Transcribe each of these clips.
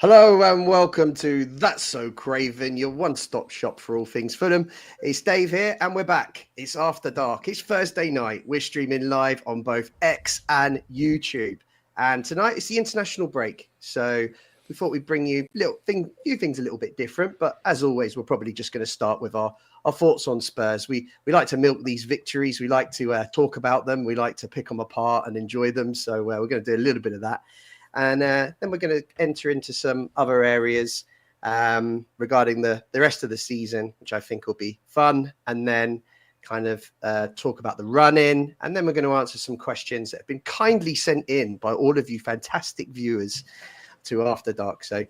Hello and welcome to That's So Craven, your one-stop shop for all things Fulham. It's Dave here and we're back. It's after dark. It's Thursday night. We're streaming live on both X and YouTube. And tonight it's the international break. So we thought we'd bring you few things a little bit different. But as always, we're probably just going to start with our thoughts on Spurs. We like to milk these victories. We like to talk about them. We like to pick them apart and enjoy them. So we're going to do a little bit of that. And then we're going to enter into some other areas regarding the rest of the season, which I think will be fun. And then kind of talk about the run-in. And then we're going to answer some questions that have been kindly sent in by all of you fantastic viewers to After Dark. So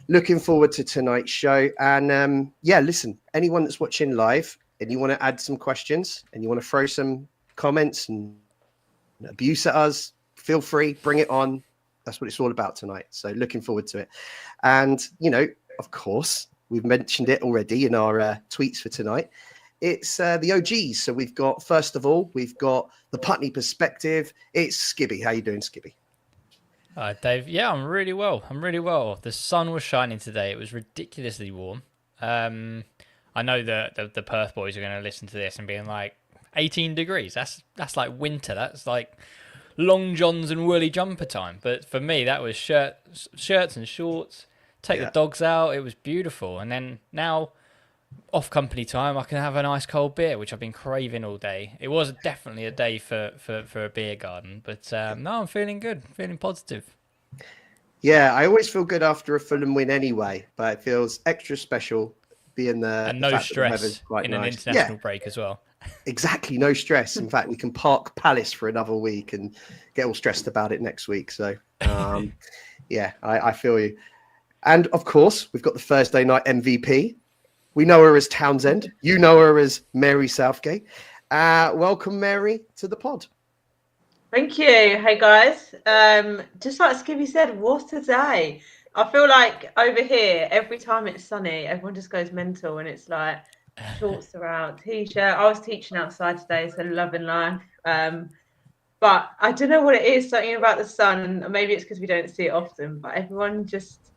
looking forward to tonight's show. And listen, anyone that's watching live and you want to add some questions and you want to throw some comments and abuse at us, feel free, bring it on. That's what it's all about tonight. So looking forward to it. And, of course, we've mentioned it already in our tweets for tonight. It's the OGs. So first of all, we've got the Putney perspective. It's Skibby. How you doing, Skibby? Hi, Dave. Yeah, I'm really well. The sun was shining today. It was ridiculously warm. I know that the Perth boys are going to listen to this and being like, 18 degrees. That's like winter. That's like long johns and woolly jumper time, but for me that was shirts and shorts. Take the dogs out. It was beautiful. And then now, off company time, I can have an ice cold beer, which I've been craving all day. It was definitely a day for a beer garden, but no, I'm feeling good, feeling positive. Yeah, I always feel good after a Fulham win anyway, but it feels extra special being and no stress in an international break as well. Exactly, no stress. In fact, we can park Palace for another week and get all stressed about it next week. So, I feel you. And of course, we've got the Thursday night MVP. We know her as Townsend. You know her as Mary Southgate. Welcome, Mary, to the pod. Thank you. Hey, guys. Just like Skibby said, what a day. I feel like over here, every time it's sunny, everyone just goes mental and it's like, shorts are out, t-shirt. I was teaching outside today, so loving life. But I don't know what it is, something about the sun. Maybe it's because we don't see it often, but everyone just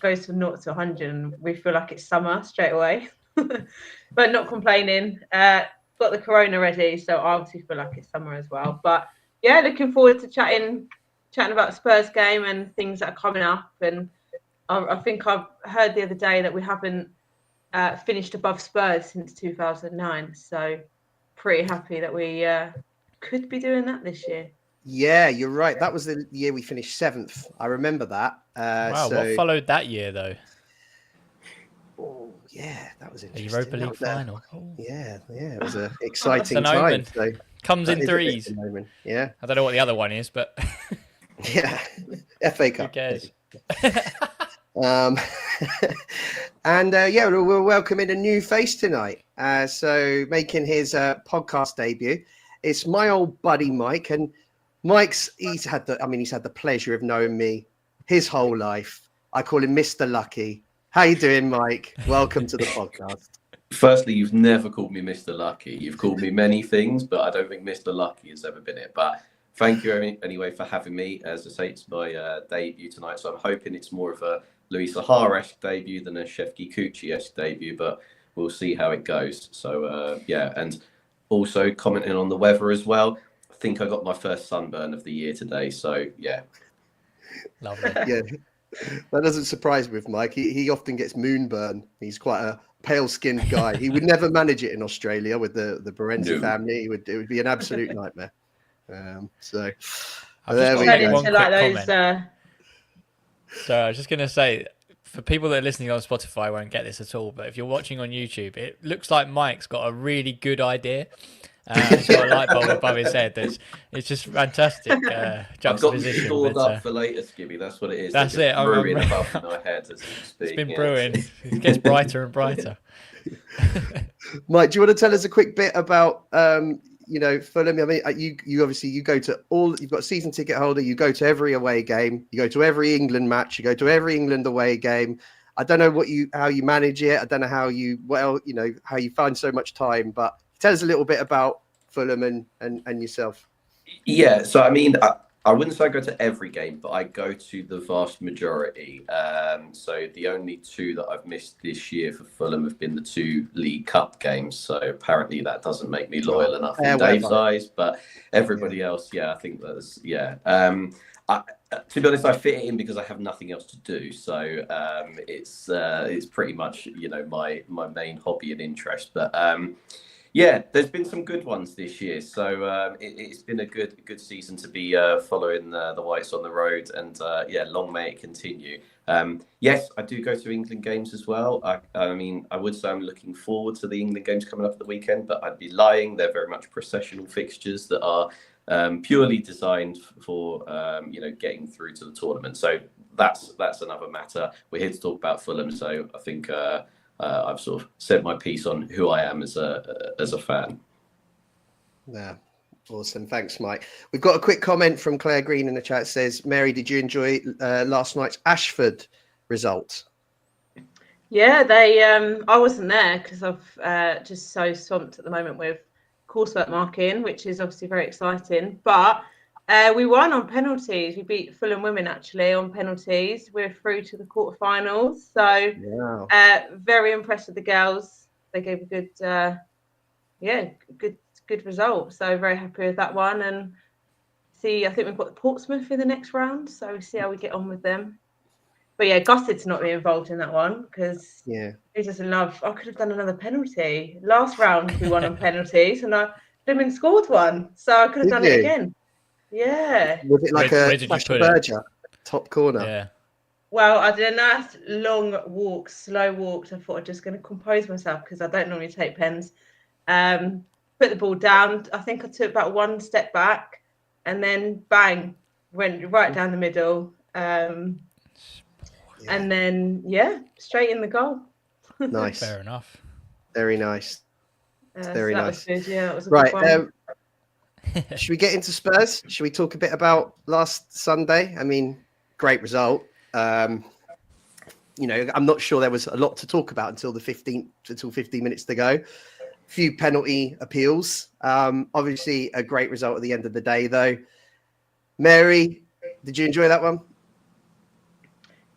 goes from 0 to 100 and we feel like it's summer straight away. But not complaining. Got the corona ready, so I obviously feel like it's summer as well. But yeah, looking forward to chatting about the Spurs game and things that are coming up. And I think I've heard the other day that we haven't finished above Spurs since 2009, so pretty happy that we could be doing that this year. Yeah, you're right. That was the year we finished 7th. I remember that. Wow, what followed that year though? Oh, yeah, that was interesting. The Europa League final. Yeah, it was an exciting time. So comes in threes. Yeah, I don't know what the other one is, but yeah, FA Cup. Who cares? And we're welcoming a new face tonight. So making his podcast debut, it's my old buddy Mike. And he's had the pleasure of knowing me his whole life. I call him Mr. Lucky. How you doing, Mike? Welcome to the podcast. Firstly, you've never called me Mr. Lucky. You've called me many things, but I don't think Mr. Lucky has ever been it. But thank you anyway for having me. As I say, it's my debut tonight, so I'm hoping it's more of a Louis Sahar-esque debut than a Shefki Kuchi-esque debut, but we'll see how it goes. So, and also commenting on the weather as well. I think I got my first sunburn of the year today, so yeah. Lovely. Yeah, that doesn't surprise me with Mike. He often gets moonburn. He's quite a pale-skinned guy. He would never manage it in Australia with the Barenzi family. It would be an absolute nightmare. So there we go. So I was just going to say, for people that are listening on Spotify won't get this at all, but if you're watching on YouTube, it looks like Mike's got a really good idea. He's got a light bulb above his head. It's just fantastic juxtaposition. I've got stored up for later, Skibby. That's what it is. That's it. Brewing above my head as we speak. It's been brewing. It gets brighter and brighter. Mike, do you want to tell us a quick bit about Fulham? I mean, you obviously you go to all. You've got a season ticket holder. You go to every away game. You go to every England match. You go to every England away game. I don't know how you manage it. I don't know how you find so much time. But tell us a little bit about Fulham and yourself. Yeah, so I mean, I wouldn't say I go to every game, but I go to the vast majority. So the only two that I've missed this year for Fulham have been the two League Cup games. So apparently that doesn't make me loyal enough in Dave's eyes, but everybody else, I think that's, to be honest, I fit it in because I have nothing else to do. So it's pretty much, my main hobby and interest. But there's been some good ones this year, so it's been a good season to be following the Whites on the road, and long may it continue. Yes, I do go to England games as well. I mean, I would say I'm looking forward to the England games coming up at the weekend, but I'd be lying. They're very much processional fixtures that are purely designed for getting through to the tournament. So that's another matter. We're here to talk about Fulham, so I think. I've sort of said my piece on who I am as a fan. Yeah, awesome. Thanks, Mike. We've got a quick comment from Claire Green in the chat. It says, Mary, did you enjoy last night's Ashford result? Yeah, they. I wasn't there because I've just so swamped at the moment with coursework marking, which is obviously very exciting. But we won on penalties. We beat Fulham women actually on penalties. We're through to the quarterfinals. So very impressed with the girls. They gave a good result. So very happy with that one. And I think we've got Portsmouth in the next round. So we'll see how we get on with them. But yeah, gutted to not be involved in that one because who doesn't love? I could have done another penalty. Last round we won on penalties, and I didn't scored one, so I could have done it again. Yeah. Was it like where did you put Berger, top corner? Yeah. Well, I did a nice long walk, slow walk. I thought I'm just going to compose myself because I don't normally take pens. Put the ball down. I think I took about one step back, and then bang, went right down the middle. And then, straight in the goal. Nice. Fair enough. Very nice. Very nice. Was good. Yeah, it was a good one. Should we get into Spurs? Should we talk a bit about last Sunday? I mean, great result. I'm not sure there was a lot to talk about until 15 minutes to go. Few penalty appeals. Obviously, a great result at the end of the day, though. Mary, did you enjoy that one?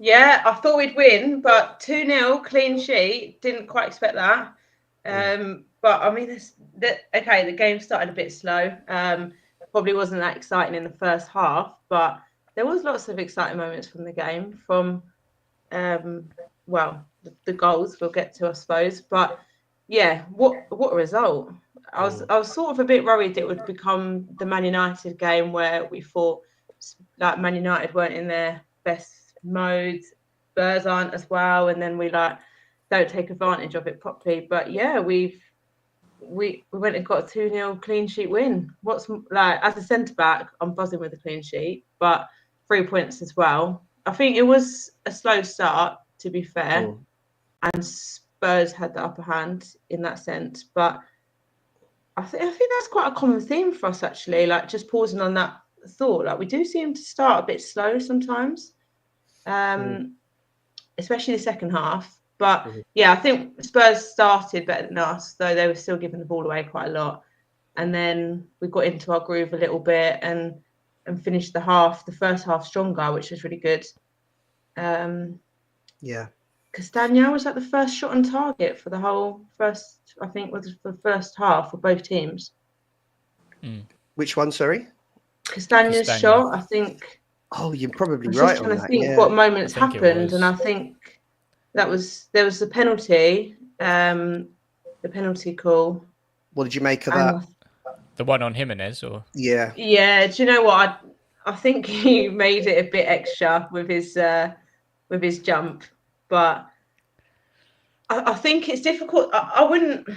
Yeah, I thought we'd win, but 2-0 clean sheet. Didn't quite expect that. But I mean, the game started a bit slow. Probably wasn't that exciting in the first half, but there was lots of exciting moments from the game. From the goals we'll get to, I suppose. But yeah, what a result! I was sort of a bit worried it would become the Man United game where we thought like Man United weren't in their best modes, Spurs aren't as well, and then we don't take advantage of it properly. But yeah, we went and got a 2-0 clean sheet win. What's like as a centre back, I'm buzzing with a clean sheet, but 3 points as well. I think it was a slow start, to be fair, and Spurs had the upper hand in that sense. But I think that's quite a common theme for us actually. Like just pausing on that thought, like we do seem to start a bit slow sometimes. Especially the second half. But I think Spurs started better than us, though they were still giving the ball away quite a lot. And then we got into our groove a little bit and finished the first half stronger, which was really good. Castagna was like the first shot on target for the whole first, I think was for the first half for both teams. Which one, sorry? Castagna's shot, I think. Oh, you're probably right. I was just trying to think what moments happened, and I think there was the penalty, the penalty call. What did you make of that? The one on Jimenez, or yeah. Do you know what? I think he made it a bit extra with his jump, but I think it's difficult. I wouldn't,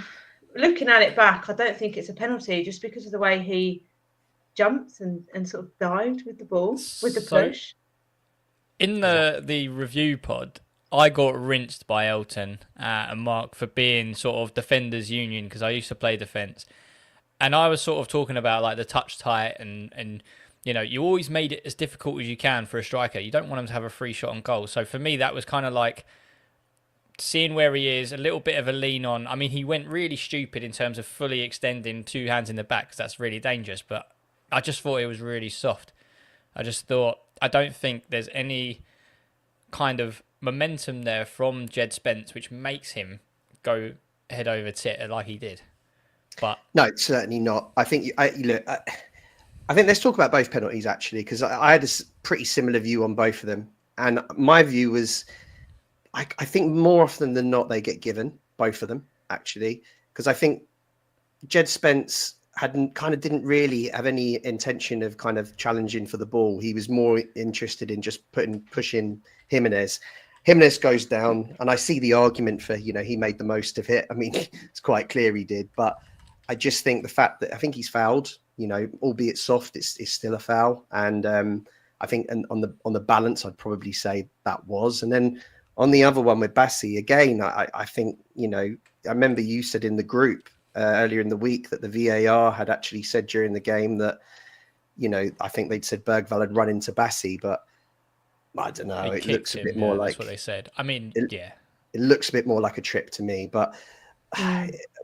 looking at it back, I don't think it's a penalty just because of the way he jumped and sort of dived with the ball, with the push. In the review pod, I got rinsed by Elton and Mark for being sort of defenders union because I used to play defence. And I was sort of talking about like the touch tight and you always made it as difficult as you can for a striker. You don't want him to have a free shot on goal. So for me, that was kind of like seeing where he is, a little bit of a lean on. I mean, he went really stupid in terms of fully extending two hands in the back because that's really dangerous. But I just thought it was really soft. I just thought, I don't think there's any kind of momentum there from Jed Spence, which makes him go head over tit like he did. But no, certainly not. I think look. I think let's talk about both penalties actually, because I had a pretty similar view on both of them, and my view was, I think more often than not they get given, both of them actually, because I think Jed Spence didn't really have any intention of kind of challenging for the ball. He was more interested in just pushing Jimenez. Jimenez goes down, and I see the argument for, he made the most of it. I mean, it's quite clear he did, but I just think the fact that I think he's fouled, albeit soft, it's still a foul. And I think on the balance, I'd probably say that was. And then on the other one with Bassi, again, I think, I remember you said in the group earlier in the week that the VAR had actually said during the game that, I think they'd said Bergvall had run into Bassi, but I don't know. It looks a bit more like, that's what they said. I mean, it looks a bit more like a trip to me. But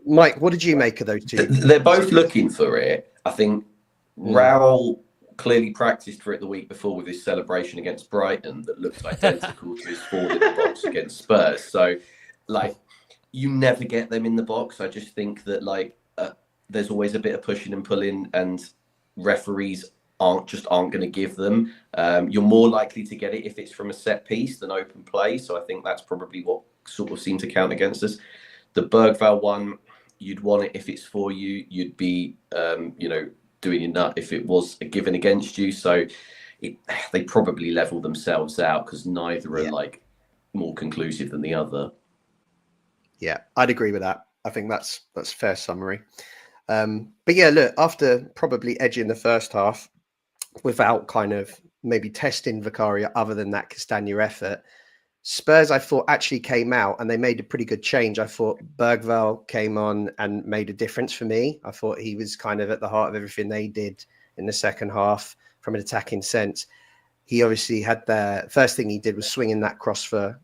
Mike, what did you make of those two? They're both looking for it. I think Raul clearly practiced for it the week before with his celebration against Brighton that looked identical to his fall in the box against Spurs. So, you never get them in the box. I just think that there's always a bit of pushing and pulling, and referees aren't going to give them. You're more likely to get it if it's from a set piece than open play. So I think that's probably what sort of seemed to count against us. The Bergvall one, you'd want it if it's for you. You'd be, doing your nut if it was a given against you. So they probably level themselves out because neither are more conclusive than the other. Yeah, I'd agree with that. I think that's a fair summary. But yeah, look, after probably edging the first half without kind of maybe testing Vicaria other than that Castagna effort, Spurs, I thought, actually came out and they made a pretty good change. I thought Bergvall came on and made a difference for me. I thought he was kind of at the heart of everything they did in the second half from an attacking sense. He obviously had the first thing he did was swinging that cross for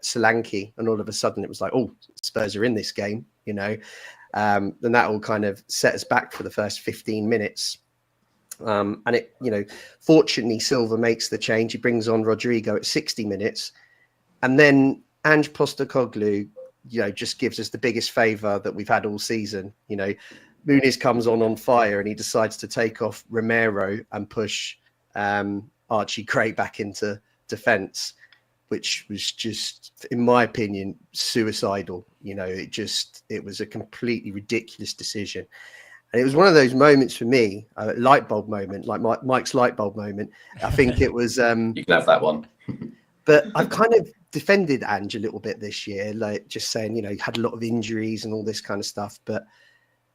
Solanke, and all of a sudden it was like, oh, Spurs are in this game, and that all kind of set us back for the first 15 minutes. And it, fortunately, Silva makes the change. He brings on Rodrigo at 60 minutes. And then Ange Postecoglou, just gives us the biggest favour that we've had all season. Muniz comes on fire and he decides to take off Romero and push Archie Gray back into defence, which was just, in my opinion, suicidal. It was a completely ridiculous decision. And it was one of those moments for me, a light bulb moment, like Mike's light bulb moment. I think it was... you can have that one. But I've kind of defended Ange a little bit this year, just saying, he had a lot of injuries and all this kind of stuff. But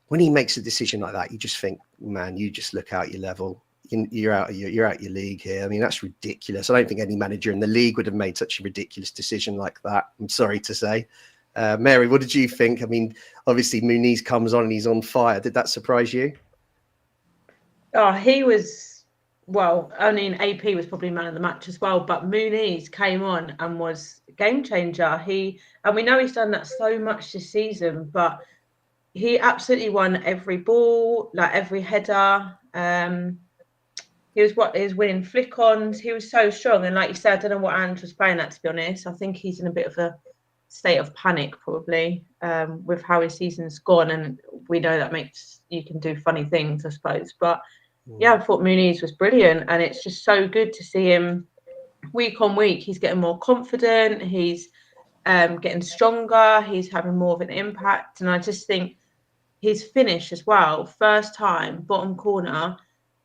when he makes a decision like that, you just think, man, you just look out your level. You're out your league here. I mean, that's ridiculous. I don't think any manager in the league would have made such a ridiculous decision like that. I'm sorry to say. Mary, what did you think? I mean, obviously Muniz comes on and he's on fire. Did that surprise you? Oh, he was... Well, I mean, AP was probably man of the match as well, but Muniz came on and was a game changer. And we know he's done that so much this season, but he absolutely won every ball, every header. He was winning flick-ons. He was so strong. And like you said, I don't know what Ange was playing at, to be honest. I think he's in a bit of a state of panic, probably, with how his season's gone. And we know that makes you can do funny things, I suppose. But yeah, I thought Muniz was brilliant, and it's just so good to see him week on week. He's getting more confident. He's getting stronger. He's having more of an impact, and I just think his finish as well. First time, bottom corner.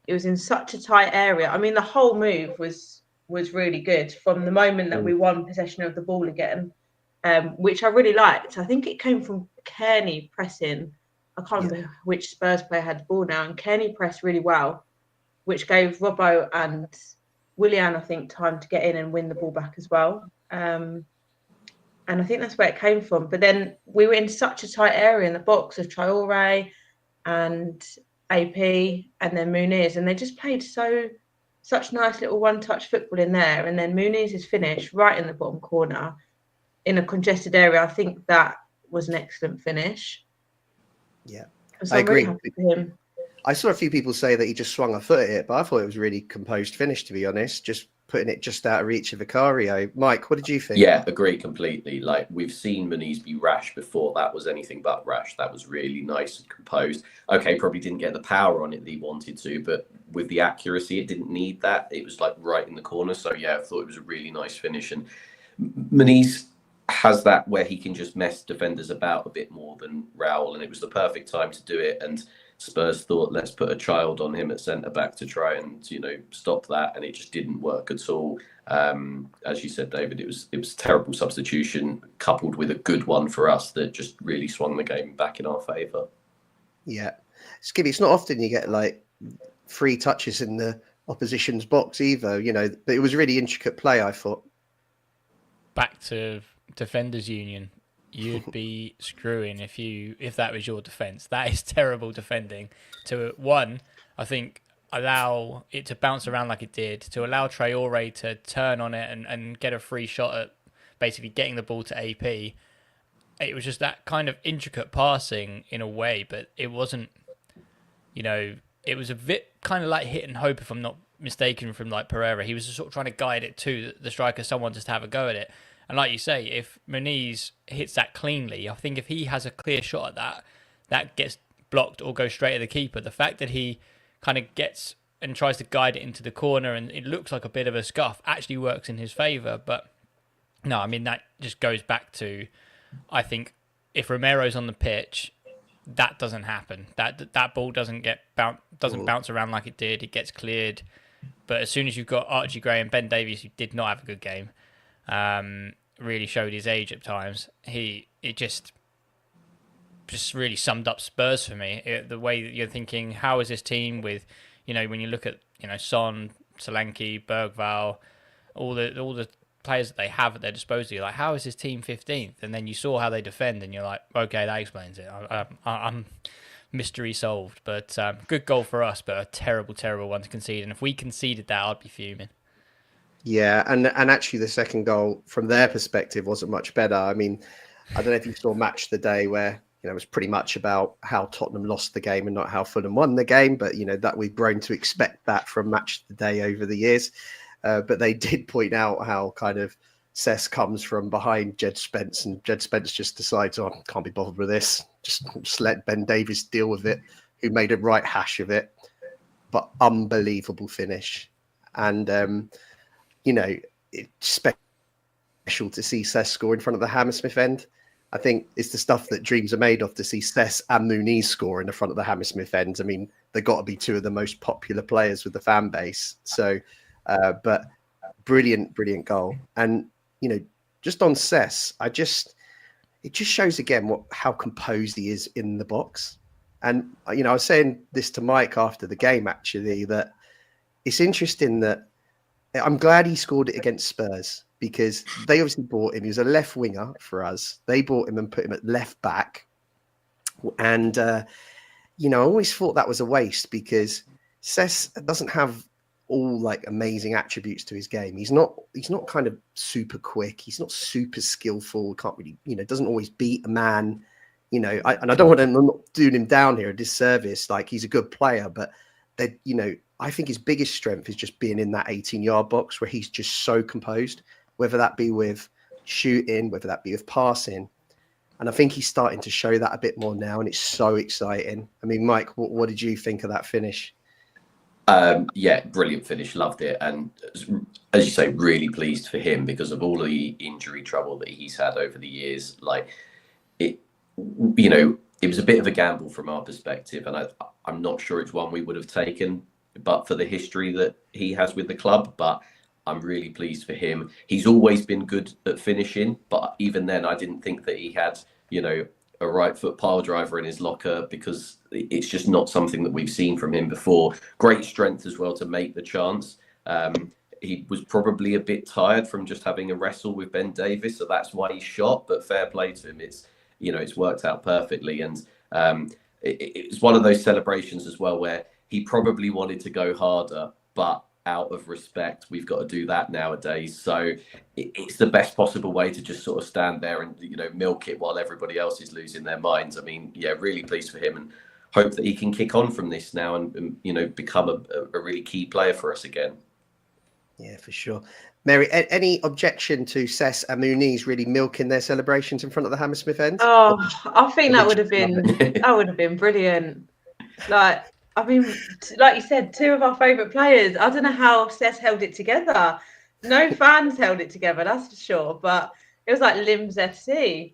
It was in such a tight area. I mean, the whole move was really good from the moment that we won possession of the ball again, which I really liked. I think it came from Kearney pressing. I can't remember which Spurs player had the ball now, and Kearney pressed really well, which gave Robbo and Willian, I think, time to get in and win the ball back as well. And I think that's where it came from. But then we were in such a tight area in the box of Traore and AP and then Muniz, and they just played such nice little one-touch football in there. And then Muniz's finish right in the bottom corner in a congested area. I think that was an excellent finish. Yeah, so I agree. Really happy for him. I saw a few people say that he just swung a foot at it, but I thought it was a really composed finish, to be honest, just putting it just out of reach of Vicario. Mike, what did you think? Yeah, agree completely. Like, we've seen Muniz be rash before. That was anything but rash. That was really nice and composed. Okay, probably didn't get the power on it that he wanted to, but with the accuracy, it didn't need that. It was like right in the corner. So yeah, I thought it was a really nice finish. And Muniz has that where he can just mess defenders about a bit more than Raul, and it was the perfect time to do it. And Spurs thought, let's put a child on him at centre back to try and, you know, stop that, and it just didn't work at all. As you said, David, it was a terrible substitution coupled with a good one for us that just really swung the game back in our favour. Yeah, Skibby, it's not often you get like 3 touches in the opposition's box either, you know, but it was really intricate play, I thought. Back to defenders union, you'd be screwing if that was your defence. That is terrible defending. To one, I think, allow it to bounce around like it did, to allow Traore to turn on it and get a free shot at basically getting the ball to AP. It was just that kind of intricate passing in a way, but it wasn't, you know, it was a bit kind of like hit and hope, if I'm not mistaken, from like Pereira. He was just sort of trying to guide it to the striker, someone just to have a go at it. And like you say, if Muniz hits that cleanly, I think if he has a clear shot at that, that gets blocked or goes straight at the keeper. The fact that he kind of gets and tries to guide it into the corner and it looks like a bit of a scuff actually works in his favour. But no, I mean, that just goes back to, I think, if Romero's on the pitch, that doesn't happen. That ball doesn't bounce around like it did. It gets cleared. But as soon as you've got Archie Gray and Ben Davies, who did not have a good game, really showed his age at times, it just really summed up Spurs for me. The way that you're thinking, how is this team with, you know, when you look at, you know, Son, Solanke, Bergvall, all the players that they have at their disposal, you're like, how is this team 15th? And then you saw how they defend, and you're like, okay, that explains it. I'm mystery solved. But good goal for us, but a terrible one to concede. And if we conceded that, I'd be fuming. Yeah, and actually the second goal from their perspective wasn't much better. I mean, I don't know if you saw Match of the Day, where, you know, it was pretty much about how Tottenham lost the game and not how Fulham won the game. But, you know, that we've grown to expect that from Match of the Day over the years. But they did point out how kind of Cess comes from behind Jed Spence, and Jed Spence just decides, oh, can't be bothered with this. Just let Ben Davies deal with it, who made a right hash of it. But unbelievable finish. And, you know, it's special to see Cess score in front of the Hammersmith end. I think it's the stuff that dreams are made of, to see Cess and Muniz score in the front of the Hammersmith end. I mean, they've got to be 2 of the most popular players with the fan base. So, but brilliant goal. And, you know, just on Cess, it just shows again how composed he is in the box. And, you know, I was saying this to Mike after the game, actually, that it's interesting that I'm glad he scored it against Spurs, because they obviously bought him. He was a left winger for us. They bought him and put him at left back. And, you know, I always thought that was a waste, because Cess doesn't have all like amazing attributes to his game. He's not kind of super quick. He's not super skillful. Can't really, you know, doesn't always beat a man. You know, I'm not doing him down here a disservice. Like, he's a good player, but that, you know, I think his biggest strength is just being in that 18-yard box where he's just so composed, whether that be with shooting, whether that be with passing. And I think he's starting to show that a bit more now, and it's so exciting. I mean, Mike, what did you think of that finish? Yeah, brilliant finish. Loved it. And as you say, really pleased for him because of all the injury trouble that he's had over the years. Like, it, you know, it was a bit of a gamble from our perspective, and I'm not sure it's one we would have taken, but for the history that he has with the club. But I'm really pleased for him. He's always been good at finishing, but even then, I didn't think that he had, you know, a right foot pile driver in his locker, because it's just not something that we've seen from him before. Great strength as well to make the chance. He was probably a bit tired from just having a wrestle with Ben Davies, so that's why he shot. But fair play to him. It's, you know, it's worked out perfectly. And it's one of those celebrations as well where he probably wanted to go harder, but out of respect, we've got to do that nowadays. So it's the best possible way to just sort of stand there and, you know, milk it while everybody else is losing their minds. I mean, yeah, really pleased for him, and hope that he can kick on from this now and become a really key player for us again. Yeah, for sure. Mary, any objection to Cess and Muniz really milking their celebrations in front of the Hammersmith end? Oh, I think that would have been brilliant. Like, I mean, like you said, two of our favourite players. I don't know how Cess held it together. No fans held it together, that's for sure. But it was like Limbs FC.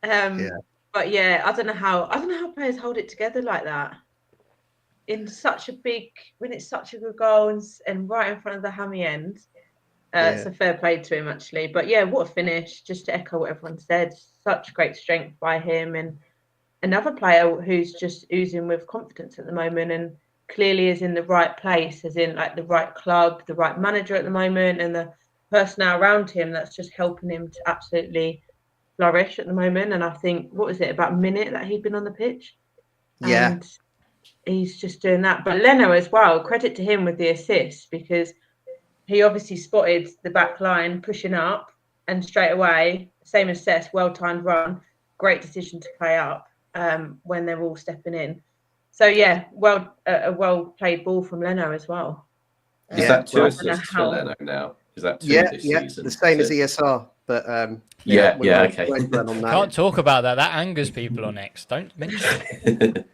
But yeah, I don't know how players hold it together like that when it's such a good goal and right in front of the hammy end. It's a fair play to him, actually. But yeah, what a finish! Just to echo what everyone said, such great strength by him, and another player who's just oozing with confidence at the moment, and clearly is in the right place, as in like the right club, the right manager at the moment, and the personnel around him that's just helping him to absolutely flourish at the moment. And I think, what was it, about a minute that he'd been on the pitch? Yeah. And he's just doing that. But Leno as well, credit to him with the assist, because he obviously spotted the back line pushing up, and straight away, same as Cess, well-timed run, great decision to play up when they're all stepping in. So yeah, a well-played ball from Leno as well. Is that 2 assists for Leno now? Is that 2 this season? The same as ESR, but okay. On that. Can't talk about that. That angers people on X. Don't mention it.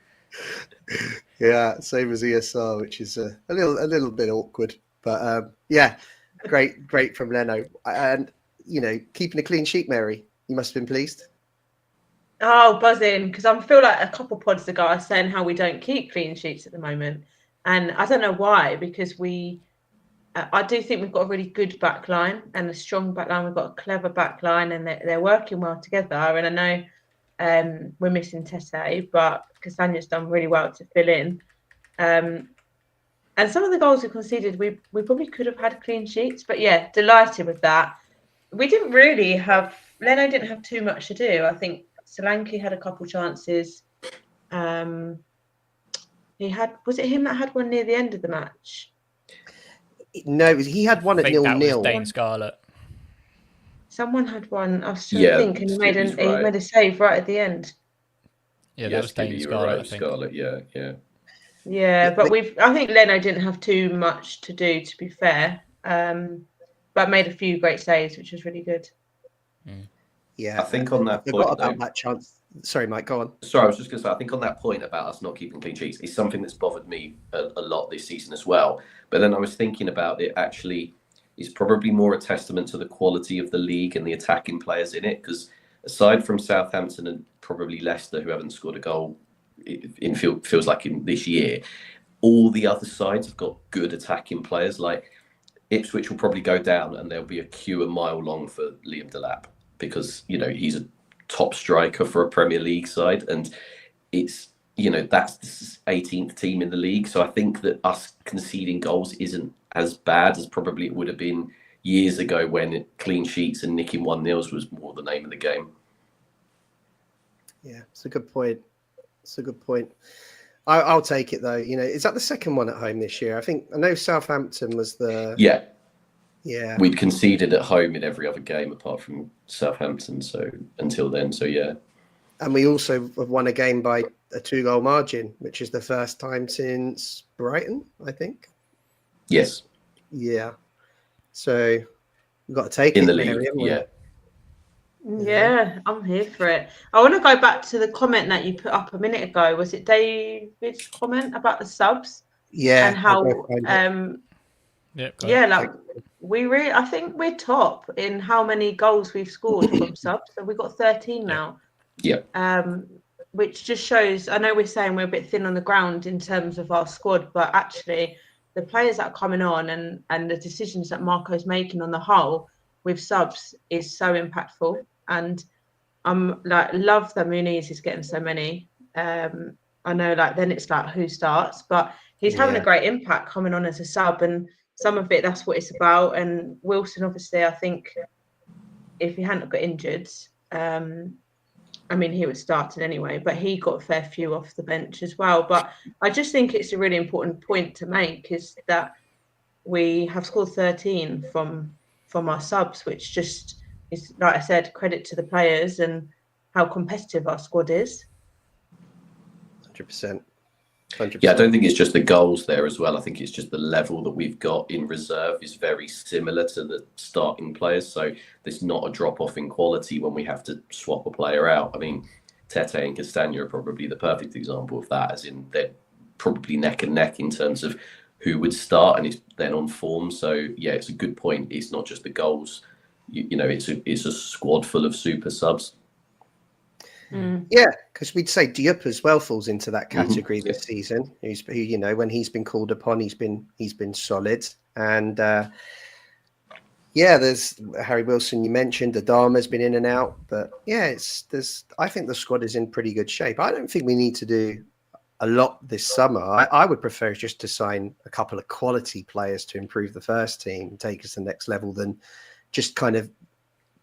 Yeah, same as ESR, which is a little bit awkward. But great from Leno. And, keeping a clean sheet, Mary, you must have been pleased. Oh, buzzing, because I feel like a couple pods ago I was saying how we don't keep clean sheets at the moment. And I don't know why, because I do think we've got a really good back line and a strong back line. We've got a clever back line, and they're working well together. And I know we're missing Tete, but Castagna's done really well to fill in. And some of the goals we conceded, we probably could have had clean sheets. But yeah, delighted with that. We didn't really have... Leno didn't have too much to do. I think Solanke had a couple chances. Was it him that had one near the end of the match? No, he had one at 0-0. Dane Scarlett. Someone had one. I was trying to think, and he made a save right at the end. Yeah, that was Dane Scarlett. I think. Scarlett, yeah. Yeah, but I think Leno didn't have too much to do, to be fair. But made a few great saves, which was really good. Yeah, I think on that point, about that chance. Sorry, Mike, go on. Sorry, I was just going to say, I think on that point about us not keeping clean sheets is something that's bothered me a lot this season as well. But then I was thinking about it actually is probably more a testament to the quality of the league and the attacking players in it. Because aside from Southampton and probably Leicester, who haven't scored a goal feels like in this year, all the other sides have got good attacking players. Like Ipswich will probably go down and there'll be a queue a mile long for Liam Delap, because he's a top striker for a Premier League side, and it's that's the 18th team in the league. So I think that us conceding goals isn't as bad as probably it would have been years ago, when clean sheets and nicking 1-0s was more the name of the game. Yeah, it's a good point. I'll take it though. Is that the second one at home this year? I know Southampton was the... Yeah. We'd conceded at home in every other game apart from Southampton. So until then, yeah. And we also have won a game by a 2-goal margin, which is the first time since Brighton, I think. Yes. Yeah. So we've got to take in it the league. Yeah. Yeah, I'm here for it. I want to go back to the comment that you put up a minute ago. Was it David's comment about the subs? Yeah. And how I think we're top in how many goals we've scored from subs. So we've got 13 now. Yeah. Which just shows, I know we're saying we're a bit thin on the ground in terms of our squad, but actually the players that are coming on and the decisions that Marco's making on the whole with subs is so impactful. And I'm love that Muniz is getting so many. I know then it's who starts, but he's having a great impact coming on as a sub, and some of it, that's what it's about. And Wilson, obviously, I think if he hadn't got injured, he was starting anyway, but he got a fair few off the bench as well. But I just think it's a really important point to make, is that we have scored 13 from our subs, which just is, like I said, credit to the players and how competitive our squad is. 100%. 100%. Yeah, I don't think it's just the goals there as well. I think it's just the level that we've got in reserve is very similar to the starting players. So there's not a drop off in quality when we have to swap a player out. I mean, Tete and Castagna are probably the perfect example of that, as in they're probably neck and neck in terms of who would start, and it's then on form. So yeah, it's a good point. It's not just the goals. You know, it's a squad full of super subs. Yeah, because we'd say Diop as well falls into that category Mm-hmm. this season. Who, you know, when he's been called upon, he's been solid. And yeah, there's Harry Wilson. You mentioned Adama's been in and out, but yeah, I think the squad is in pretty good shape. I don't think we need to do a lot this summer. I would prefer just to sign a couple of quality players to improve the first team and take us to the next level than just kind of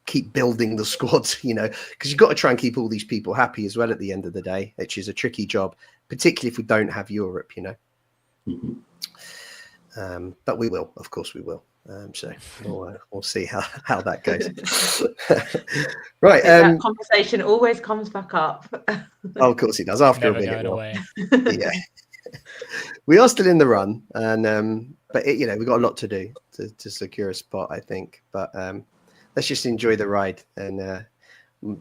keep building the squad, you know, because you've got to try and keep all these people happy as well at the end of the day, which is a tricky job, particularly if we don't have Europe, you know. Mm-hmm. But we will, of course we will. So we'll see how that goes. Right. That conversation always comes back up. Oh, of course it does. After Never a going minute. away. Yeah. We are still in the run, and but you know, we've got a lot to do to secure a spot, I think. But let's just enjoy the ride and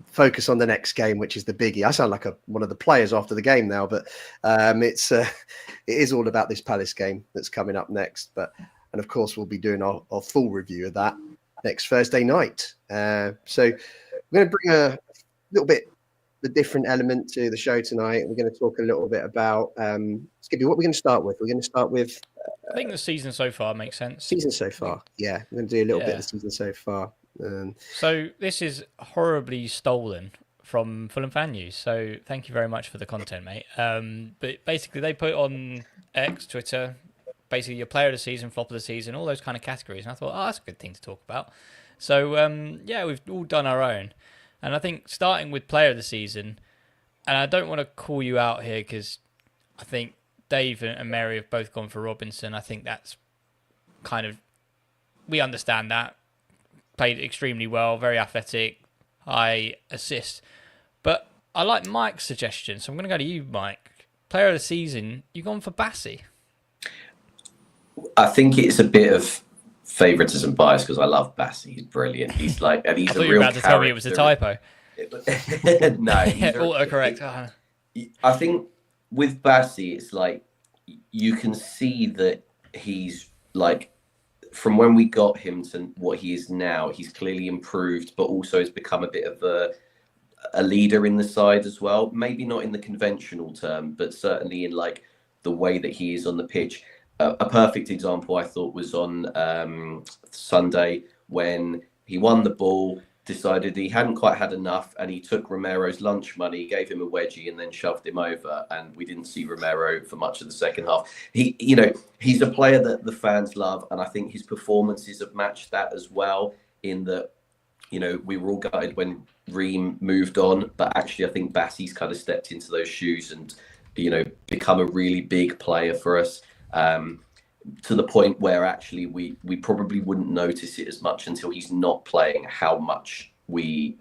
focus on the next game, which is the biggie. I sound like one of the players after the game now, but it is all about this Palace game that's coming up next. And of course, we'll be doing our full review of that next Thursday night. So we're going to bring a little bit the different element to the show tonight. We're going to talk a little bit about Skippy. What we're going to start with? We're going to start with. I think the season so far makes sense. Season so far, yeah. We're going to do a little bit of the season so far. So this is horribly stolen from Fulham Fan News. So thank you very much for the content, mate. But basically, they put on X, Twitter, basically your player of the season, flop of the season, all those kind of categories. And I thought, that's a good thing to talk about. So yeah, we've all done our own. And I think starting with player of the season, and I don't want to call you out here because I think Dave and Mary have both gone for Robinson. I think that's kind of, we understand that. Played extremely well, very athletic, high assist. But I like Mike's suggestion, so I'm going to go to you, Mike. Player of the season, you've gone for Bassey. I think it's a bit of favouritism bias because I love Bassey. He's brilliant. He's like, and he's I thought a you were real about to tell me it was a typo. No, autocorrect. I think with Bassey, it's like you can see that he's like, from when we got him to what he is now, he's clearly improved, but also has become a bit of a leader in the side as well. Maybe not in the conventional term, but certainly in like the way that he is on the pitch. A perfect example I thought was on Sunday when he won the ball, decided he hadn't quite had enough, and he took Romero's lunch money, gave him a wedgie, and then shoved him over. And we didn't see Romero for much of the second half. He's a player that the fans love, and I think his performances have matched that as well. In that, we were all gutted when Ream moved on, but actually I think Bassey's kind of stepped into those shoes and become a really big player for us. To the point where actually we probably wouldn't notice it as much until he's not playing, how much we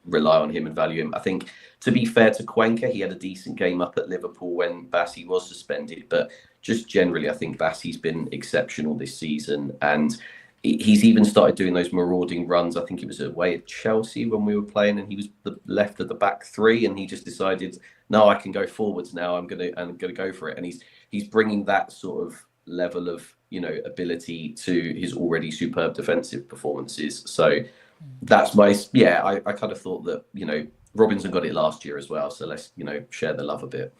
rely on him and value him. I think, to be fair to Cuenca, he had a decent game up at Liverpool when Bassey was suspended, but just generally I think Bassey's been exceptional this season, and he's even started doing those marauding runs. I think it was away at Chelsea when we were playing, and he was the left of the back three, and he just decided, no, I can go forwards now. I'm gonna go for it, and he's bringing that sort of level of ability to his already superb defensive performances. So that's I kind of thought that Robinson got it last year as well, so let's share the love a bit.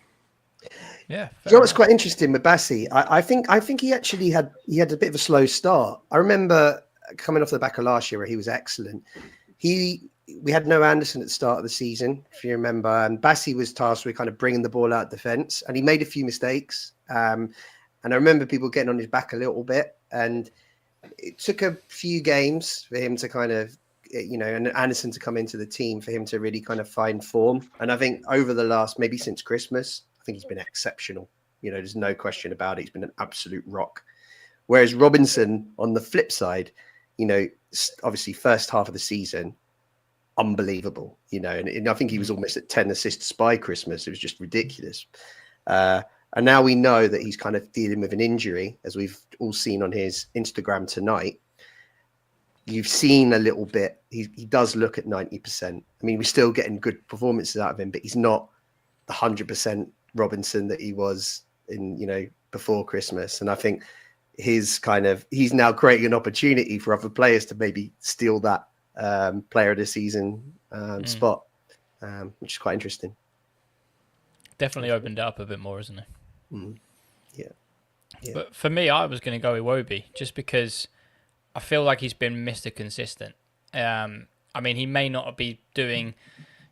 Yeah, you know what's quite interesting with Bassey? I think he actually had a bit of a slow start. I remember coming off the back of last year where he was excellent. We had no Anderson at the start of the season, if you remember, and Bassey was tasked with kind of bringing the ball out defence, and he made a few mistakes. And I remember people getting on his back a little bit, and it took a few games for him to kind of, and Anderson to come into the team for him to really kind of find form. And I think over the last, maybe since Christmas, I think he's been exceptional. There's no question about it. He's been an absolute rock. Whereas Robinson, on the flip side, obviously first half of the season, unbelievable, and I think he was almost at 10 assists by Christmas. It was just ridiculous. And now we know that he's kind of dealing with an injury, as we've all seen on his Instagram tonight. You've seen a little bit. He does look at 90%. I mean, we're still getting good performances out of him, but he's not the 100% Robinson that he was in, before Christmas. And I think he's now creating an opportunity for other players to maybe steal that player of the season spot, which is quite interesting. Definitely opened it up a bit more, isn't it? Yeah. But for me, I was going to go Iwobi just because I feel like he's been Mr. Consistent. I mean, he may not be doing,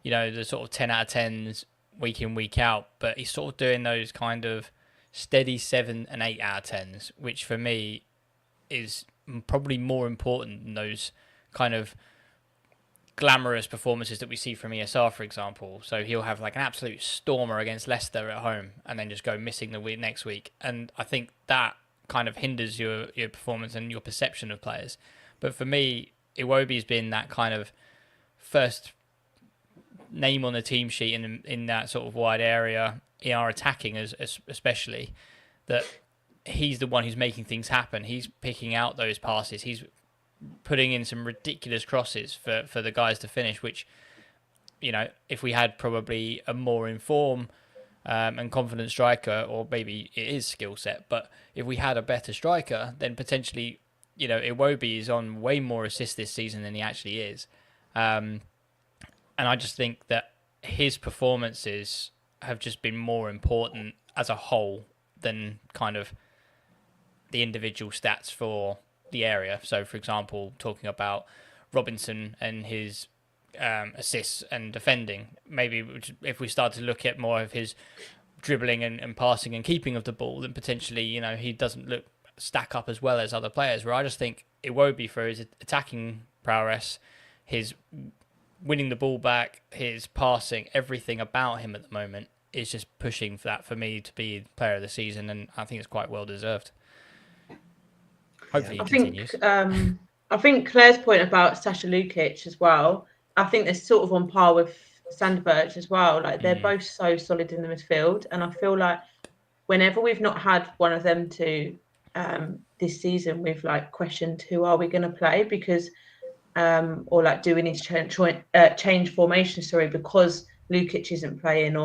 the sort of 10 out of 10s week in, week out, but he's sort of doing those kind of steady 7 and 8 out of 10s, which for me is probably more important than those kind of glamorous performances that we see from ESR, for example. So he'll have like an absolute stormer against Leicester at home and then just go missing the week next week. And I think that kind of hinders your performance and your perception of players. But for me, Iwobi's been that kind of first name on the team sheet in that sort of wide area, in our attacking especially, that he's the one who's making things happen. He's picking out those passes. He's putting in some ridiculous crosses for the guys to finish, which, if we had probably a more informed and confident striker, or maybe it is skill set, but if we had a better striker, then potentially, Iwobi is on way more assists this season than he actually is. And I just think that his performances have just been more important as a whole than kind of the individual stats for the area. So, for example, talking about Robinson and his assists and defending, maybe if we start to look at more of his dribbling and passing and keeping of the ball, then potentially, he doesn't stack up as well as other players. Where I just think Iwobi, for his attacking prowess, his winning the ball back, his passing, everything about him at the moment is just pushing for that for me to be player of the season, and I think it's quite well deserved. Hopefully, he continues. I think Claire's point about Sasha Lukic as well, I think they're sort of on par with Sandberg as well. Like, they're both so solid in the midfield, and I feel like whenever we've not had one of them two this season, we've questioned who are we going to play, because or do we need to change formation? Because Lukic isn't playing,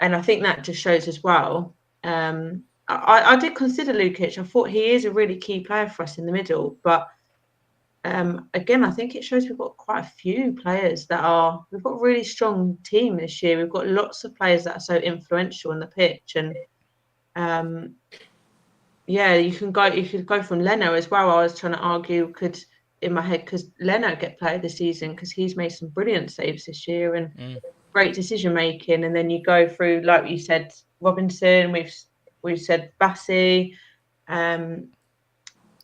and I think that just shows as well. I did consider Lukic. I thought he is a really key player for us in the middle, but again, I think it shows we've got quite a few players we've got a really strong team this year. We've got lots of players that are so influential on the pitch, and you could go from Leno as well. I was trying to argue in my head, could Leno get player of the season, because he's made some brilliant saves this year and great decision making. And then you go through, like you said, Robinson. We've said Bassi, and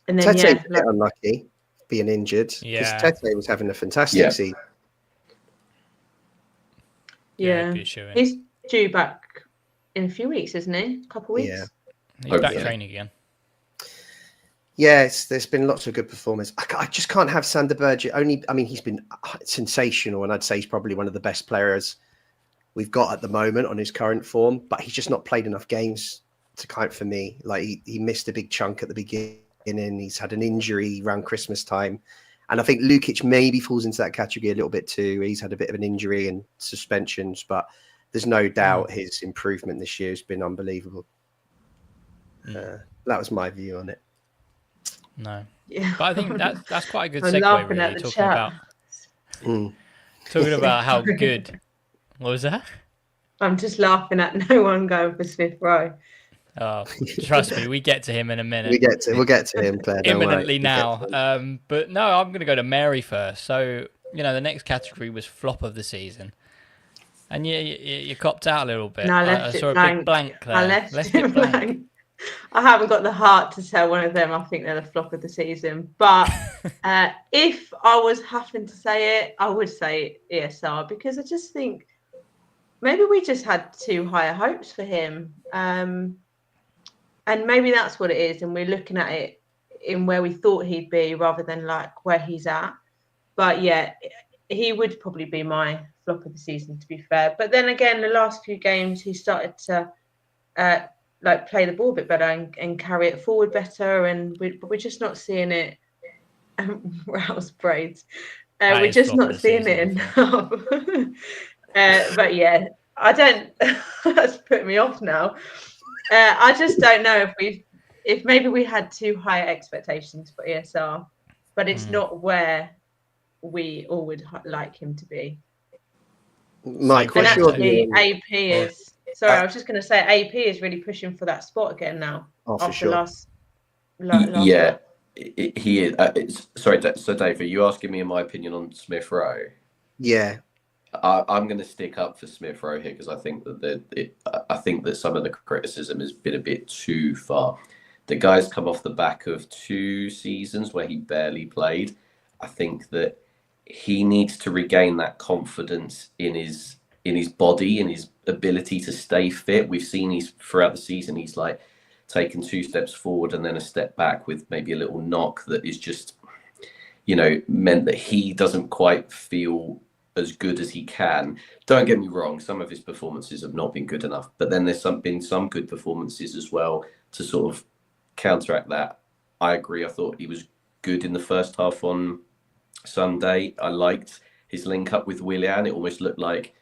then Tete's a bit unlucky being injured, because Tete was having a fantastic season. Yeah, he's due back in a few weeks, isn't he? A couple of weeks. Yeah, he's back training again. Yes, there's been lots of good performers. I just can't have Sander Berge. He's been sensational, and I'd say he's probably one of the best players we've got at the moment on his current form. But he's just not played enough games to count for me. Like, he missed a big chunk at the beginning. He's had an injury around Christmas time, and I think Lukic maybe falls into that category a little bit too. He's had a bit of an injury and suspensions, but there's no doubt his improvement this year has been unbelievable. That was my view on it. No. Yeah. But I think that's quite a good segue, really, talking about how good. What was that? I'm just laughing at no one going for Smith Rowe. Oh, trust me, we get to him in a minute. We'll get to him, Claire. Imminently now. But no, I'm going to go to Mary first. So, the next category was flop of the season. And you copped out a little bit. No, I saw a big blank, Claire. I left it blank. I haven't got the heart to tell one of them. I think they're the flop of the season. But if I was having to say it, I would say ESR, because I just think maybe we just had too high hopes for him. And maybe that's what it is. And we're looking at it in where we thought he'd be rather than where he's at. But yeah, he would probably be my flop of the season, to be fair. But then again, the last few games, he started to like play the ball a bit better and carry it forward better, and we're just not seeing it. Rouse braids. We're just not seeing it enough. But yeah, I don't. That's put me off now. I just don't know if maybe we had too high expectations for ESR, but it's not where we all would like him to be. Mike, and what's your actually, view? AP is. Sorry, I was just going to say AP is really pushing for that spot again now. Oh, for after sure. last Yeah, he is. Sorry, so Dave, are you asking me in my opinion on Smith Rowe? Yeah. I'm going to stick up for Smith Rowe here because I think that some of the criticism has been a bit too far. The guy's come off the back of 2 seasons where he barely played. I think that he needs to regain that confidence in his body, in his ability to stay fit. We've seen throughout the season, he's like taken 2 steps forward and then a step back with maybe a little knock that is just, meant that he doesn't quite feel as good as he can. Don't get me wrong, some of his performances have not been good enough, but then there's been some good performances as well to sort of counteract that. I agree. I thought he was good in the first half on Sunday. I liked his link up with Willian. It almost looked like,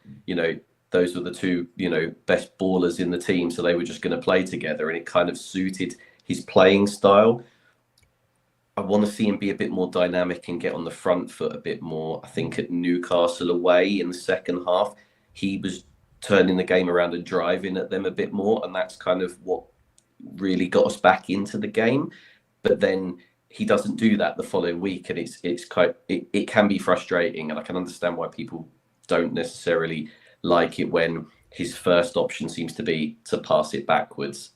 those were the 2, best ballers in the team, so they were just going to play together, and it kind of suited his playing style. I want to see him be a bit more dynamic and get on the front foot a bit more. I think at Newcastle away in the second half, he was turning the game around and driving at them a bit more, and that's kind of what really got us back into the game. But then he doesn't do that the following week, and it can be frustrating, and I can understand why people don't necessarily like it when his first option seems to be to pass it backwards,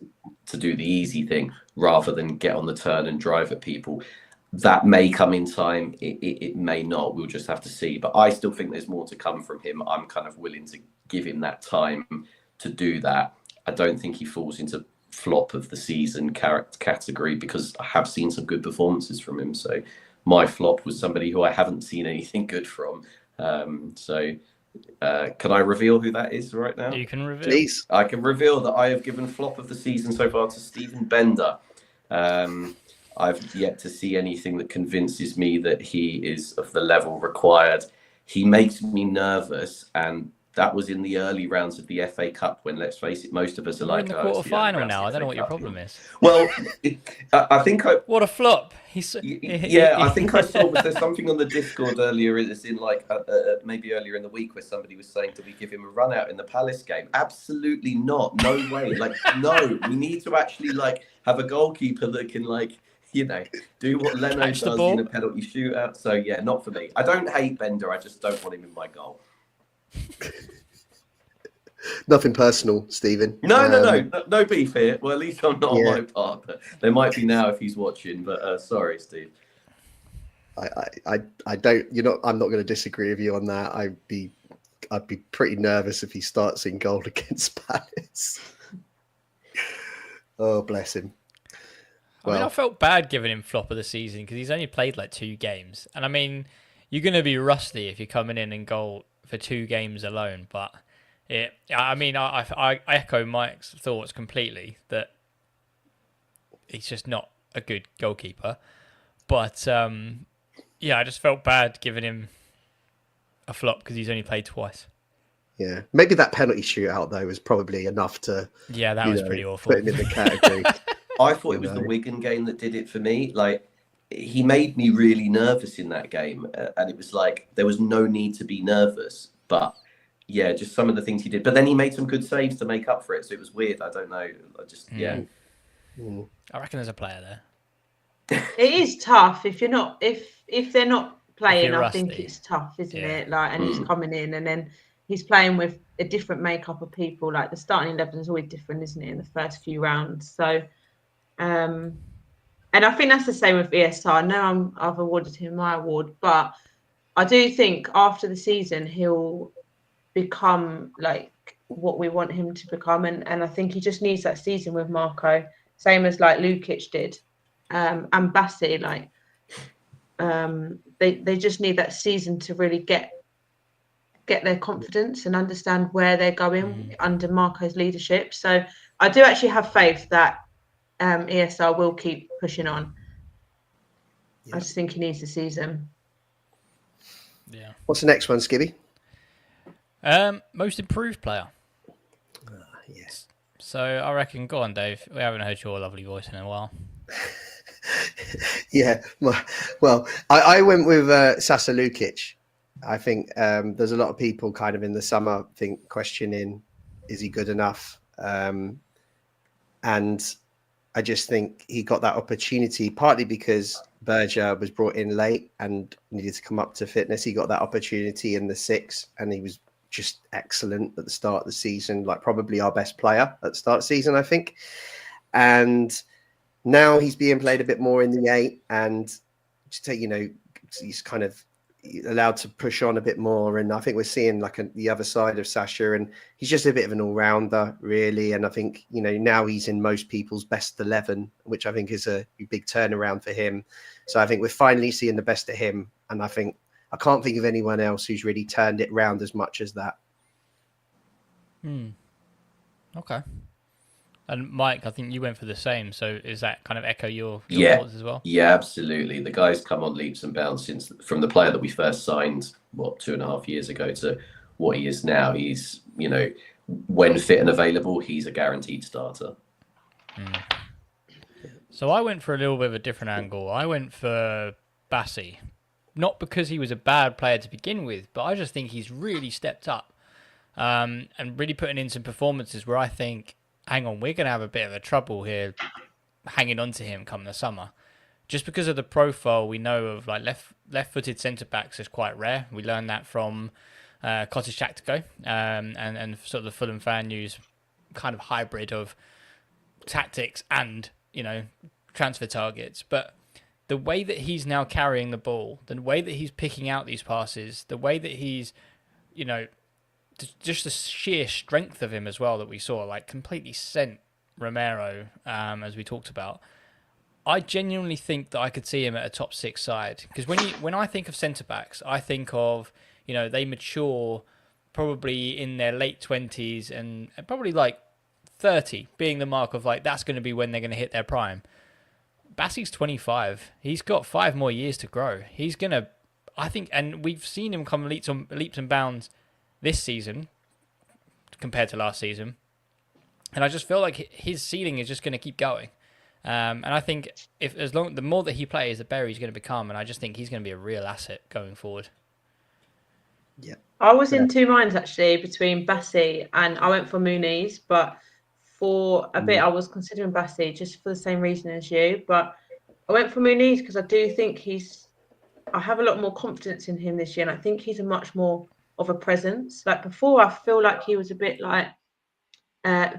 to do the easy thing rather than get on the turn and drive at people. That may come in time. It may not. We'll just have to see. But I still think there's more to come from him. I'm kind of willing to give him that time to do that. I don't think he falls into flop of the season category because I have seen some good performances from him. So my flop was somebody who I haven't seen anything good from. Can I reveal who that is right now? You can reveal. Please. I can reveal that I have given flop of the season so far to Stephen Bender. I've yet to see anything that convinces me that he is of the level required. He makes me nervous, and that was in the early rounds of the FA Cup when, let's face it, most of us are We're like, in the quarter-final now. I don't know what your problem is. Well, I think What a flop! I think I saw. Was there something on the Discord earlier? It's in maybe earlier in the week where somebody was saying, "Do we give him a run out in the Palace game?" Absolutely not. No way. No. We need to actually have a goalkeeper that can do what Leno does in a penalty shootout. So yeah, not for me. I don't hate Bender. I just don't want him in my goal. Nothing personal, Stephen. No beef here. Well, at least I'm not on my part. But there might be now if he's watching. But sorry, Steve. I don't. I'm not going to disagree with you on that. I'd be pretty nervous if he starts in goal against Palace. Oh, bless him. Well, I felt bad giving him flop of the season because he's only played 2 games, and I mean, you're going to be rusty if you're coming in and goal for 2 games alone. But I echo Mike's thoughts completely that he's just not a good goalkeeper. But I just felt bad giving him a flop because he's only played twice. Yeah, maybe that penalty shootout though was probably enough to. Yeah, that was pretty awful. Put him in the category. I thought it was the Wigan game that did it for me. He made me really nervous in that game, and it was there was no need to be nervous. But yeah, just some of the things he did. But then he made some good saves to make up for it. So it was weird. I don't know. I reckon there's a player there. It is tough if you're not if they're not playing. I rusty. think it's tough, isn't it? And he's coming in and then he's playing with a different makeup of people. The starting 11 is always different, isn't it, in the first few rounds? So, and I think that's the same with ESR. I know I've awarded him my award, but I do think after the season he'll become what we want him to become, and I think he just needs that season with Marco, same as Lukic did, and Bassi. They just need that season to really get their confidence and understand where they're going under Marco's leadership. So I do actually have faith that ESR will keep pushing on. Yeah. I just think he needs the season. Yeah. What's the next one, Skibby? Most improved player. Yes. So I reckon, go on, Dave. We haven't heard your lovely voice in a while. Yeah. Well, I went with Sasa Lukic. I think there's a lot of people kind of in the summer questioning, is he good enough? And I just think he got that opportunity partly because Berger was brought in late and needed to come up to fitness. He got that opportunity in the six, and he was just excellent at the start of the season, like probably our best player at the start of the season, I think. And now he's being played a bit more in the eight, and he's kind of allowed to push on a bit more. And I think we're seeing like the other side of Sasha, and he's just a bit of an all-rounder, really. And I think, now he's in most people's best 11, which I think is a big turnaround for him. So I think we're finally seeing the best of him. And I can't think of anyone else who's really turned it around as much as that. Okay. And Mike, I think you went for the same. So is that kind of echo your thoughts as well? Yeah, absolutely. The guy's come on leaps and bounds from the player that we first signed, 2.5 years ago, to what he is now. He's, when fit and available, he's a guaranteed starter. So I went for a little bit of a different angle. I went for Bassi. Not because he was a bad player to begin with, but I just think he's really stepped up and really putting in some performances where I think, hang on, we're going to have a bit of a trouble here hanging on to him come the summer. Just because of the profile we know of, like left-footed centre-backs is quite rare. We learned that from Cottage Tactico and sort of the Fulham fan news kind of hybrid of tactics and, transfer targets. But the way that he's now carrying the ball, the way that he's picking out these passes, the way that he's, just the sheer strength of him as well that we saw, like completely sent Romero, as we talked about. I genuinely think that I could see him at a top six side, because when I think of centre backs, I think of they mature probably in their late 20s and probably like 30 being the mark of like that's going to be when they're going to hit their prime. Bassi's 25. He's got 5 more years to grow. He's going to, I think, and we've seen him come leaps and bounds this season compared to last season. And I just feel like his ceiling is just going to keep going. And I think the more that he plays, the better he's going to become. And I just think he's going to be a real asset going forward. Yeah. I was in two minds actually between Bassi and I went for Muniz, but for a bit I was considering Bassi just for the same reason as you. But I went for Muniz because I do think I have a lot more confidence in him this year, and I think he's a much more of a presence. Like before, I feel like he was a bit like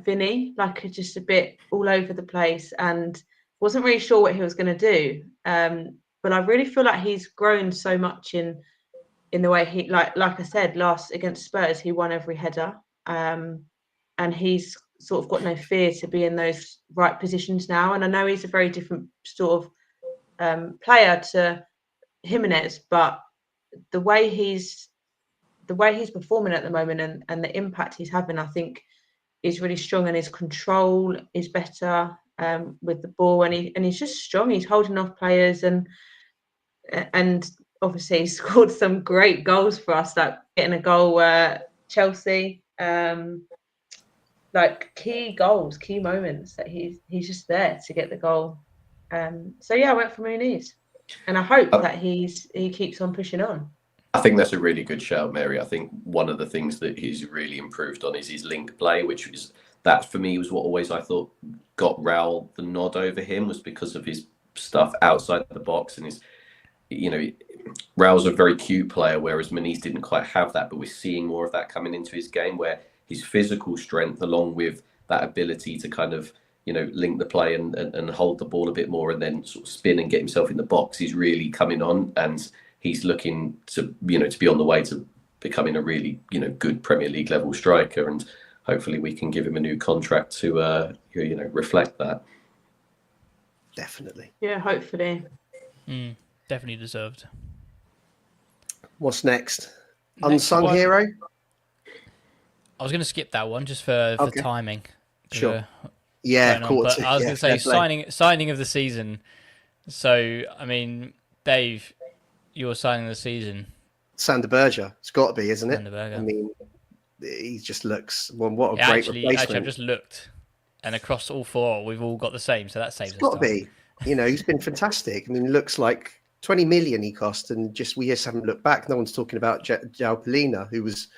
Vinny, like just a bit all over the place and wasn't really sure what he was going to do. But I really feel like he's grown so much in the way he, like I said, last against Spurs, he won every header. And he's sort of got no fear to be in those right positions now. And I know he's a very different sort of player to Jimenez, but the way he's performing at the moment and the impact he's having, I think is really strong, and his control is better with the ball, and he's just strong. He's holding off players, and obviously he scored some great goals for us, like getting a goal Chelsea, like key goals, key moments that he's just there to get the goal. So yeah, I went for Muniz, and I hope that he keeps on pushing on. I think that's a really good shout, Mary. I think one of the things that he's really improved on is his link play, which is that for me was what always I thought got Raul the nod over him, was because of his stuff outside the box and his, Raul's a very cute player, whereas Muniz didn't quite have that. But we're seeing more of that coming into his game, where his physical strength, along with that ability to kind of, link the play and hold the ball a bit more and then sort of spin and get himself in the box, is really coming on. And he's looking to, to be on the way to becoming a really, good Premier League level striker. And hopefully we can give him a new contract to, reflect that. Definitely. Yeah, hopefully. Definitely deserved. What's next? Unsung hero? I was going to skip that one just for timing, Sure. Yeah, going on. But I was yeah, going to say fair play. signing of the season. So I mean, Dave, your signing of the season, Sander Berger. It's got to be, isn't it? Sander Berger. I mean, he just looks. Well, what a great Actually, I've replacement. just looked, and across all four, we've all got the same. So that saves It's us got to time. be. You know, he's been fantastic. I mean, looks like 20 million he cost, and we just haven't looked back. No one's talking about João Polina, who was,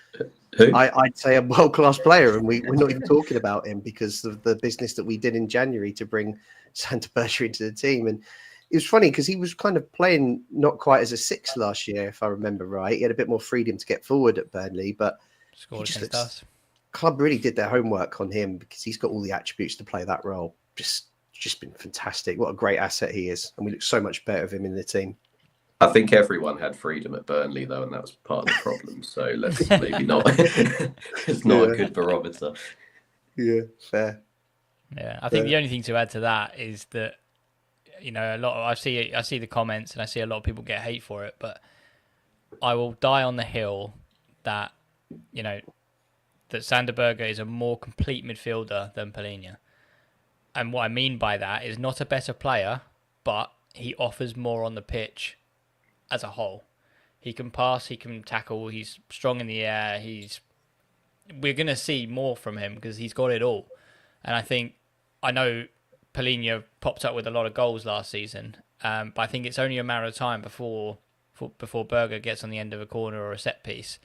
Who? I'd say, a world-class player, and we're not even talking about him because of the business that we did in January to bring Sander Berger into the team. And it was funny because he was kind of playing not quite as a six last year, if I remember right. He had a bit more freedom to get forward at Burnley, but Scored against us. Club really did their homework on him because he's got all the attributes to play that role. Just been fantastic. What a great asset he is, and we look so much better of him in the team. I think everyone had freedom at Burnley though, and that was part of the problem. So let's maybe not. It's not a good barometer. Yeah, fair. Yeah, I think the only thing to add to that is that, you know, I see the comments and I see a lot of people get hate for it, but I will die on the hill that, you know, that Sander Berger is a more complete midfielder than Polina. And what I mean by that is not a better player, but he offers more on the pitch as a whole. He can pass, he can tackle, he's strong in the air. We're going to see more from him because he's got it all. And I know Polina popped up with a lot of goals last season, but I think it's only a matter of time before Berger gets on the end of a corner or a set piece.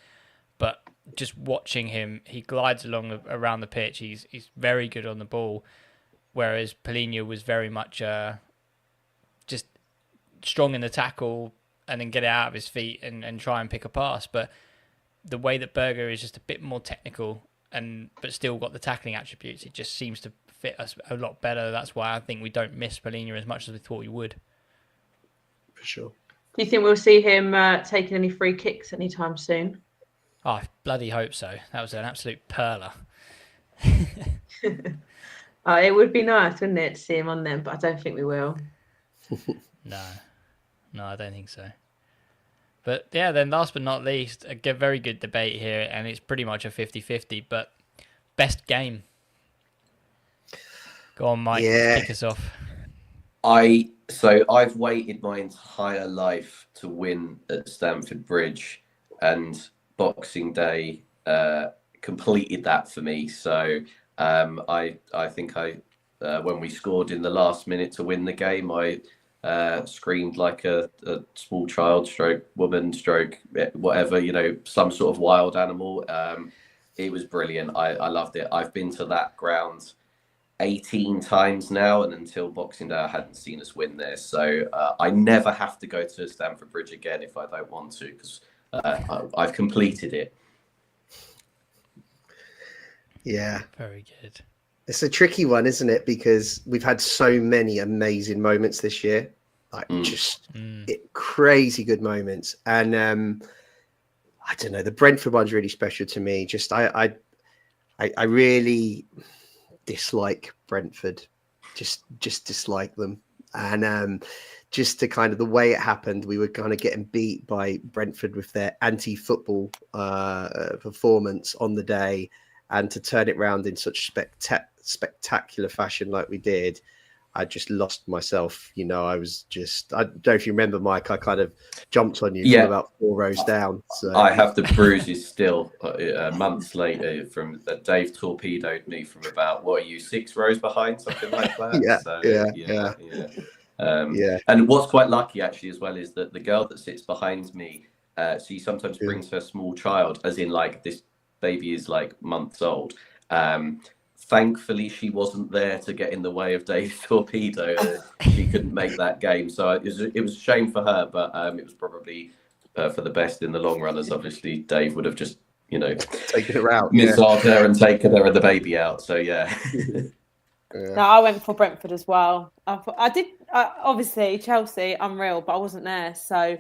But just watching him, he glides along around the pitch. He's very good on the ball, whereas Polina was very much just strong in the tackle and then get it out of his feet and try and pick a pass. But the way that Berger is just a bit more technical but still got the tackling attributes, it just seems to fit us a lot better. That's why I think we don't miss Polina as much as we thought we would. For sure. Do you think we'll see him taking any free kicks anytime soon? Oh, I bloody hope so. That was an absolute perler. It would be nice, wouldn't it, to see him on them, but I don't think we will. No, I don't think so. But yeah, then last but not least, a very good debate here, and it's pretty much a 50-50, but best game. Go on, Mike, kick us off. I've waited my entire life to win at Stamford Bridge, and Boxing Day completed that for me. So I think when we scored in the last minute to win the game, I screamed like a small child, stroke woman, stroke whatever, you know, some sort of wild animal. It was brilliant. I loved it. I've been to that ground 18 times now, and until Boxing Day I hadn't seen us win there. So I never have to go to Stamford Bridge again if I don't want to, because I've completed it. Yeah. Very good. It's a tricky one, isn't it? Because we've had so many amazing moments this year, like crazy good moments. And I don't know, the Brentford one's really special to me. Just I really dislike Brentford, just dislike them. And just to kind of the way it happened, we were kind of getting beat by Brentford with their anti-football performance on the day, and to turn it around in such spectacular fashion like we did, I just lost myself. You know, I don't know if you remember, Mike, I kind of jumped on you from about 4 rows down. So I have the bruises still months later from that. Dave torpedoed me from about, 6 rows behind, something like that. Yeah. And what's quite lucky actually as well is that the girl that sits behind me, she sometimes brings her small child, as in like this baby is like months old. Thankfully, she wasn't there to get in the way of Dave's torpedo. She couldn't make that game, so it was a shame for her, but it was probably for the best in the long run, as obviously Dave would have just, you know, taken her out, missiles her and taken her and the baby out. So yeah. No, I went for Brentford as well. I did obviously Chelsea, unreal, but I wasn't there, so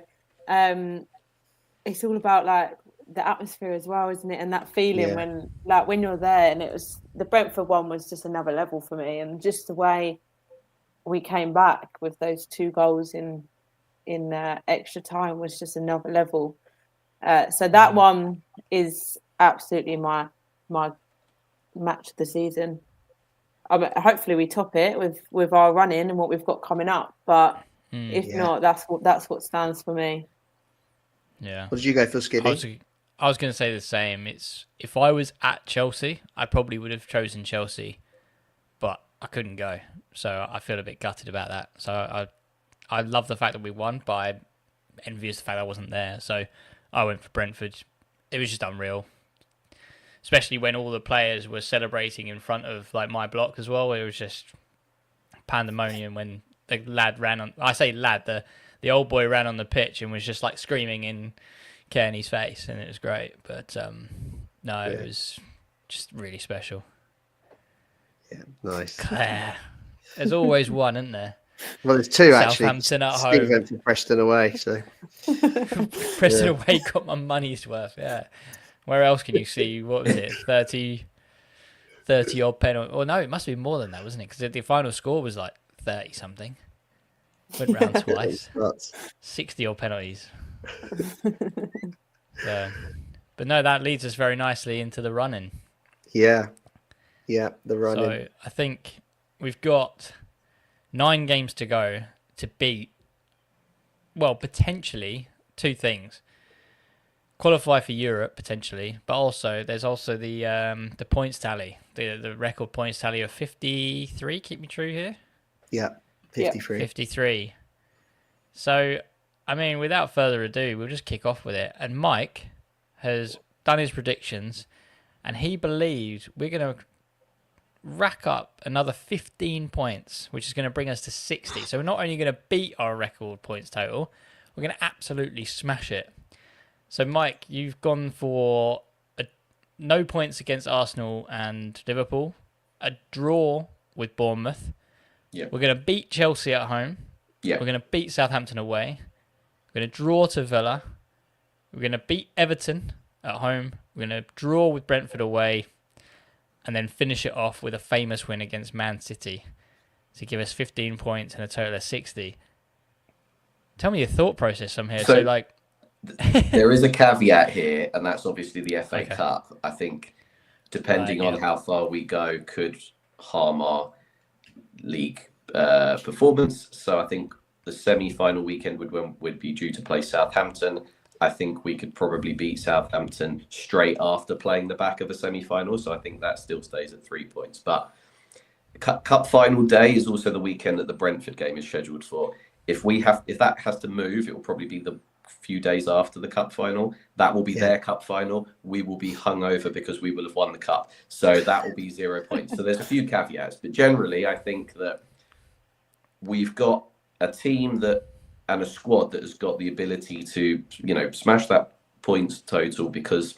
it's all about like the atmosphere as well, isn't it? And that feeling when you're there. And it was the Brentford one was just another level for me, and just the way we came back with those 2 goals in extra time was just another level. So that one is absolutely my match of the season. hopefully we top it with our running and what we've got coming up. But if not, that's what stands for me. Yeah. What did you go for, Skibby? I was going to say the same. If I was at Chelsea, I probably would have chosen Chelsea, but I couldn't go, so I feel a bit gutted about that. So I love the fact that we won, but I'm envious the fact I wasn't there. So I went for Brentford. It was just unreal, especially when all the players were celebrating in front of like my block as well. It was just pandemonium when the lad ran on. I say lad, the old boy ran on the pitch and was just like screaming in Kearney's face, and it was great. But no, it was just really special. Yeah, nice. Claire. There's always one, isn't there? Well, there's two actually. Southampton at home. Steve went for Preston away, so Preston away got my money's worth. Yeah. Where else can you see? What was it? 30 odd penalty. Oh no, it must be more than that, wasn't it? Because the final score was like 30 something. Went round twice. 60 odd penalties. So, but no, that leads us very nicely into the running. Yeah, the running. So I think we've got 9 games to go to beat. Well, potentially 2 things: qualify for Europe potentially, but also there's also the points tally, the record points tally of 53. Keep me true here. Yeah, 53. 53. So, I mean, without further ado, we'll just kick off with it. And Mike has done his predictions, and he believes we're going to rack up another 15 points, which is going to bring us to 60. So we're not only going to beat our record points total, we're going to absolutely smash it. So, Mike, you've gone for no points against Arsenal and Liverpool, a draw with Bournemouth. Yeah. We're going to beat Chelsea at home. Yeah. We're going to beat Southampton away. We're going to draw to Villa. We're going to beat Everton at home. We're going to draw with Brentford away. And then finish it off with a famous win against Man City to give us 15 points and a total of 60. Tell me your thought process from here. So like, there is a caveat here, and that's obviously the FA Cup. I think depending on how far we go could harm our league performance. So I think the semi-final weekend would be due to play Southampton. I think we could probably beat Southampton straight after playing the back of a semi-final. So I think that still stays at 3 points. But cup final day is also the weekend that the Brentford game is scheduled for. If that has to move, it will probably be the few days after the cup final. That will be their cup final. We will be hungover because we will have won the cup. So that will be 0 points. So there's a few caveats. But generally, I think that we've got a team and a squad that has got the ability to, smash that points total because,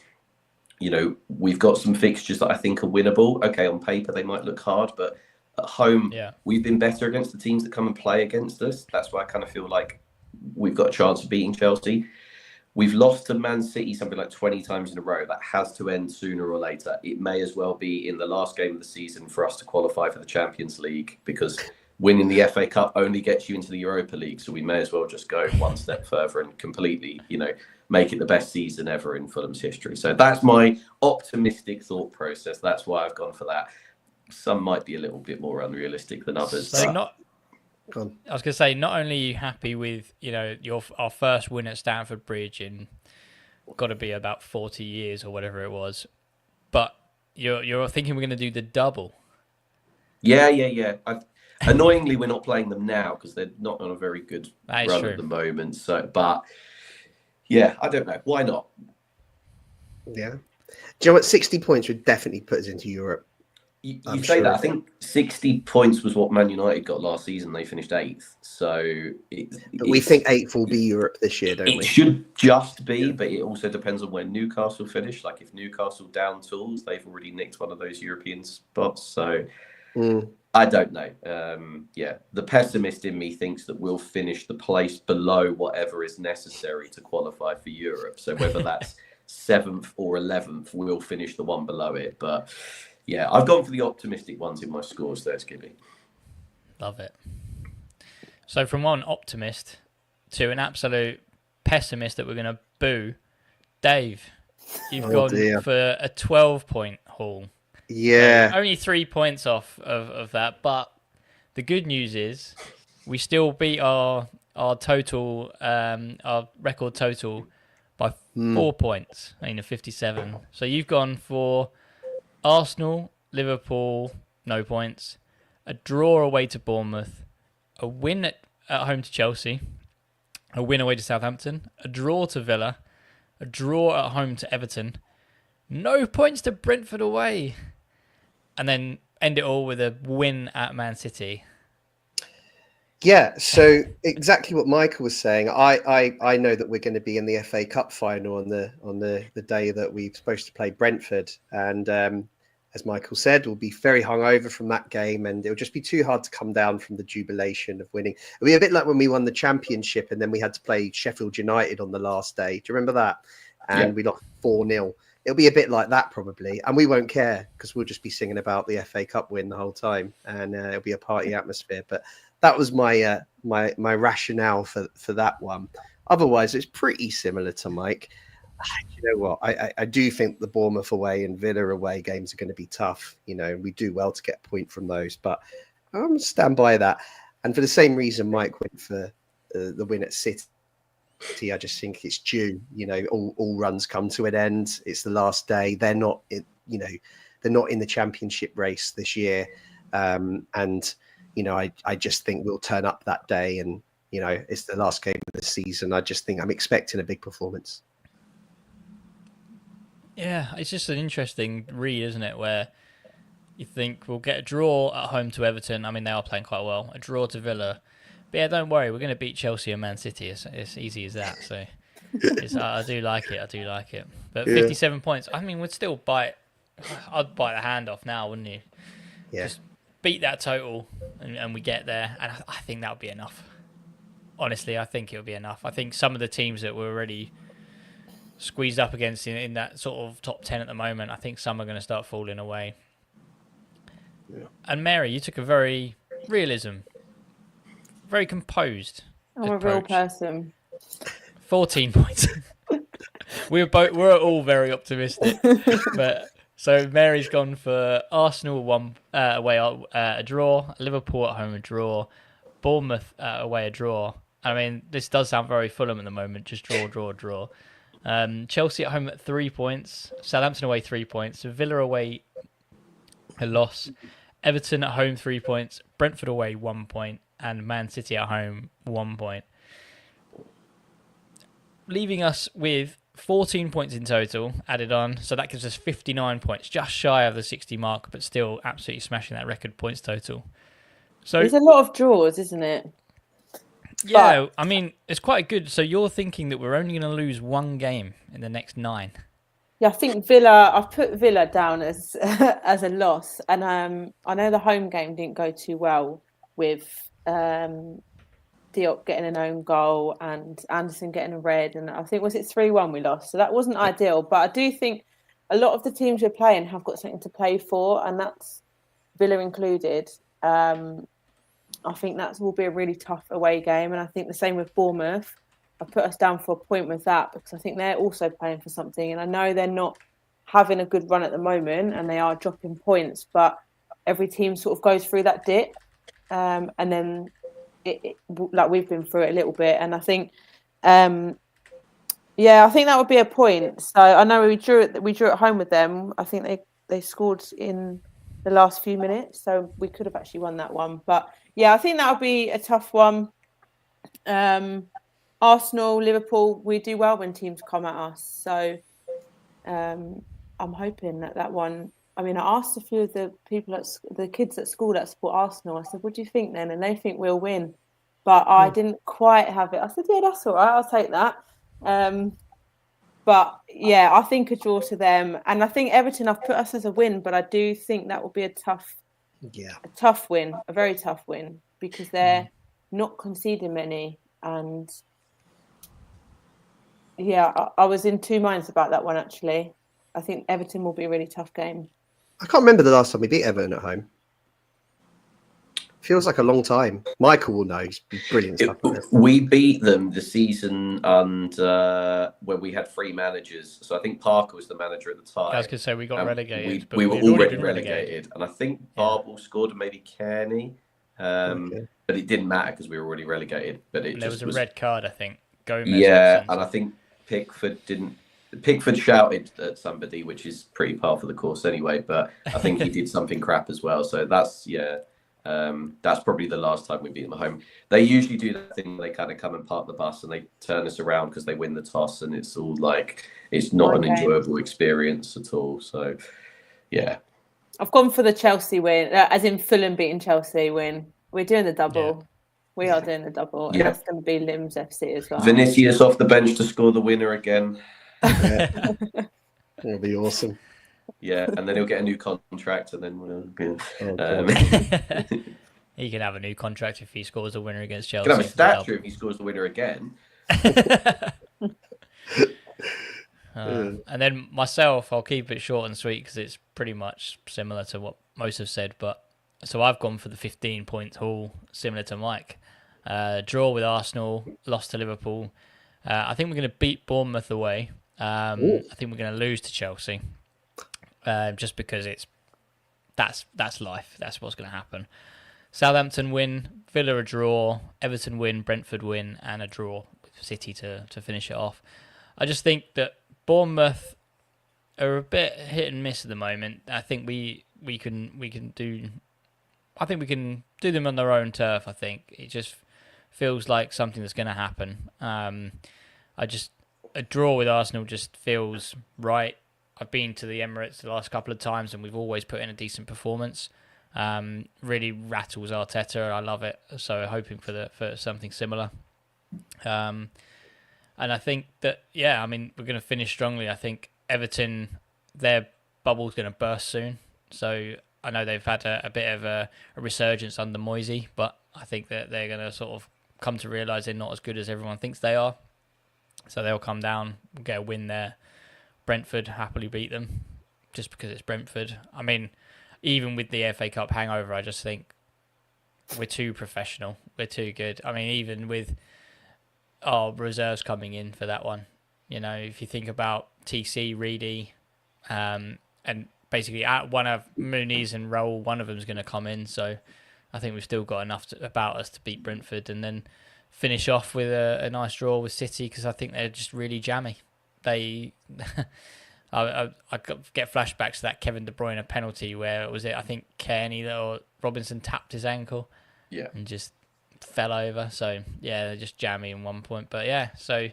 we've got some fixtures that I think are winnable. Okay, on paper, they might look hard, but at home, we've been better against the teams that come and play against us. That's why I kind of feel like we've got a chance of beating Chelsea. We've lost to Man City something like 20 times in a row. That has to end sooner or later. It may as well be in the last game of the season for us to qualify for the Champions League because winning the FA Cup only gets you into the Europa League. So we may as well just go one step further and completely, make it the best season ever in Fulham's history. So that's my optimistic thought process. That's why I've gone for that. Some might be a little bit more unrealistic than others. So I was going to say, not only are you happy with, our first win at Stamford Bridge in got to be about 40 years or whatever it was, but you're thinking we're going to do the double. Yeah. Annoyingly, we're not playing them now because they're not on a very good run true. At the moment. So, but yeah, I don't know. Why not? Yeah. Do you know what? 60 points would definitely put us into Europe. You say that. I think 60 points was what Man United got last season. They finished 8th. So we think 8th will be Europe this year, don't we? It should just be, but it also depends on where Newcastle finish. Like if Newcastle down tools, they've already nicked one of those European spots. So I don't know. The pessimist in me thinks that we'll finish the place below whatever is necessary to qualify for Europe. So whether that's 7th or 11th, we'll finish the one below it. But yeah, I've gone for the optimistic ones in my scores there, Skibby. Love it. So from one optimist to an absolute pessimist that we're going to boo, Dave, you've gone for a 12-point haul. Yeah. So only 3 points off of that. But the good news is we still beat our total, our record total by 4 points, 57. So you've gone for Arsenal, Liverpool, no points, a draw away to Bournemouth, a win at home to Chelsea, a win away to Southampton, a draw to Villa, a draw at home to Everton, no points to Brentford away, and then end it all with a win at Man City. Yeah, so exactly what Michael was saying. I know that we're going to be in the FA Cup final on the day that we're supposed to play Brentford, and as Michael said, we'll be very hungover from that game, and it'll just be too hard to come down from the jubilation of winning. It'll be a bit like when we won the championship, and then we had to play Sheffield United on the last day. Do you remember that? And we lost 4-0. It'll be a bit like that probably, and we won't care because we'll just be singing about the FA Cup win the whole time, and it'll be a party atmosphere. But that was my my rationale for that one. Otherwise, it's pretty similar to Mike. You know what? I do think the Bournemouth away and Villa away games are going to be tough. You know, we do well to get a point from those, but I'm stand by that. And for the same reason, Mike went for the win at City. I just think it's due. You know, all runs come to an end. It's the last day. They're not, you know, they're not in the championship race this year, and you know, I just think we'll turn up that day, and you know, it's the last game of the season. I just think I'm expecting a big performance. Yeah, it's just an interesting read, isn't it? Where you think we'll get a draw at home to Everton. I mean, they are playing quite well. A draw to Villa. But yeah, don't worry. We're going to beat Chelsea and Man City. It's easy as that. So I do like it. I do like it. But 57 points. I mean, we'd still bite. I'd bite the hand off now, wouldn't you? Yeah. Just beat that total and we get there. And I think that would be enough. Honestly, I think it would be enough. I think some of the teams that we're already squeezed up against in that sort of top 10 at the moment, I think some are going to start falling away. Yeah. And Mary, you took a very very composed I'm approach. a real person. 14 points. we're all very optimistic. But so Mary's gone for Arsenal away a draw, Liverpool at home a draw, Bournemouth away a draw. I mean, this does sound very Fulham at the moment, just draw. Chelsea at home at 3 points, Southampton away 3 points, Villa away a loss, Everton at home 3 points, Brentford away 1 point, and Man City at home 1 point. Leaving us with 14 points in total added on, so that gives us 59 points, just shy of the 60 mark, but still absolutely smashing that record points total. So it's a lot of draws, isn't it? Yeah, but I mean, it's quite good. So you're thinking that we're only going to lose one game in the next 9? Yeah, I think Villa. I've put Villa down as as a loss, and I know the home game didn't go too well with Diop getting an own goal and Anderson getting a red, and I think was it 3-1 we lost. So that wasn't ideal, but I do think a lot of the teams we're playing have got something to play for, and that's Villa included. I think that will be a really tough away game, and I think the same with Bournemouth. I put us down for a point with that because I think they're also playing for something, and I know they're not having a good run at the moment and they are dropping points, but every team sort of goes through that dip, and then it like we've been through it a little bit, and I think I think that would be a point. So I know we drew at home with them. I think they scored in the last few minutes, so we could have actually won that one, but yeah, I think that would be a tough one. Arsenal, Liverpool, we do well when teams come at us. So I'm hoping that one. I mean, I asked a few of the people the kids at school that support Arsenal. I said, "What do you think then?" And they think we'll win, but I didn't quite have it. I said, "Yeah, that's all right. I'll take that." But yeah, I think a draw to them, and I think Everton. I've put us as a win, but I do think that will be a tough win, a very tough win, because they're not conceding many. And yeah, I was in two minds about that one, actually. I think Everton will be a really tough game. I can't remember the last time we beat Everton at home. Feels like a long time. Michael will know. He's brilliant stuff like this. We beat them the season under when we had 3 managers. So I think Parker was the manager at the time. I was going to say we got relegated. We were already been relegated. And I think Barble scored and maybe Kearney. But it didn't matter because we were already relegated. But there was a red card, I think. Gomez. Yeah, and I think Pickford shouted at somebody, which is pretty par for the course anyway. But I think he did something crap as well. So that's probably the last time we beat them at home. They usually do that thing. They kind of come and park the bus and they turn us around because they win the toss, and it's all like it's not an enjoyable experience at all. So, yeah. I've gone for the Chelsea win, as in Fulham beating Chelsea win. We're doing the double. Yeah. We are doing the double, and that's going to be Limbs FC as well. Vinicius off the bench to score the winner again. Yeah. It'll be awesome. Yeah, and then he'll get a new contract, and then he can have a new contract if he scores a winner against Chelsea. He can have a statue if he scores the winner again. And then myself, I'll keep it short and sweet because it's pretty much similar to what most have said. But so I've gone for the 15-point haul, similar to Mike. Draw with Arsenal, lost to Liverpool. I think we're going to beat Bournemouth away. I think we're going to lose to Chelsea. Just because that's life. That's what's going to happen. Southampton win, Villa a draw, Everton win, Brentford win, and a draw with City to finish it off. I just think that Bournemouth are a bit hit and miss at the moment. I think we can do. I think we can do them on their own turf. I think it just feels like something that's going to happen. A draw with Arsenal just feels right. I've been to the Emirates the last couple of times and we've always put in a decent performance. Really rattles Arteta. I love it. So hoping for something similar. And I think that, we're going to finish strongly. I think Everton, their bubble's going to burst soon. So I know they've had a bit of a resurgence under Moisey, but I think that they're going to sort of come to realise they're not as good as everyone thinks they are. So they'll come down, get a win there. Brentford happily beat them just because it's Brentford. I mean, even with the FA Cup hangover, I just think we're too professional. We're too good. I mean, even with our reserves coming in for that one, you know, if you think about TC, Reedy, and basically at one of Mooney's and Raul, one of them is going to come in. So I think we've still got enough about us to beat Brentford and then finish off with a nice draw with City because I think they're just really jammy. I get flashbacks to that Kevin De Bruyne penalty where I think Kearney or Robinson tapped his ankle and just fell over. So they're just jammy in one point. But so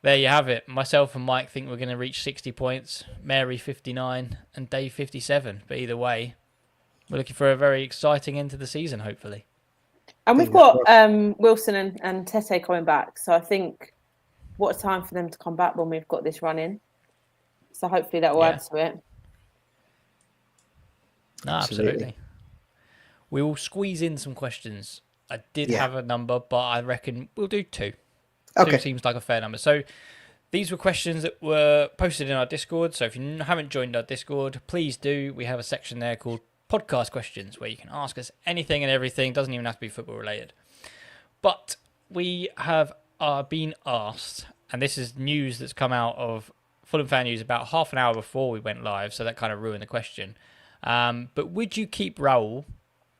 there you have it. Myself and Mike think we're going to reach 60 points, Mary 59 and Dave 57. But either way, we're looking for a very exciting end to the season, hopefully. And we've got Wilson and Tete coming back. So I think what a time for them to come back when we've got this run in. So hopefully that will add to it. No, absolutely. We will squeeze in some questions. I did have a number, but I reckon we'll do 2. Okay. 2 seems like a fair number. So these were questions that were posted in our Discord. So if you haven't joined our Discord, please do. We have a section there called Podcast Questions where you can ask us anything and everything. Doesn't even have to be football related. But we have been asked, and this is news that's come out of Fulham Fan News about half an hour before we went live, so that kind of ruined the question. But would you keep Raul?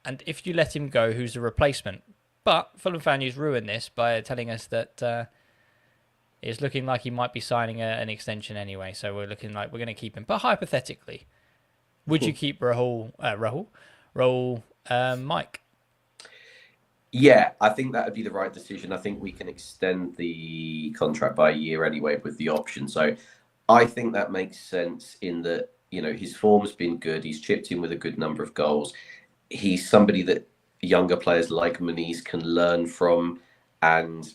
And if you let him go, who's the replacement? But Fulham Fan News ruined this by telling us that it's looking like he might be signing an extension anyway. So we're looking like we're going to keep him. But hypothetically, would you keep Raul, Mike? Yeah, I think that would be the right decision. I think we can extend the contract by a year anyway with the option. So I think that makes sense in that, you know, his form's been good. He's chipped in with a good number of goals. He's somebody that younger players like Muniz can learn from. And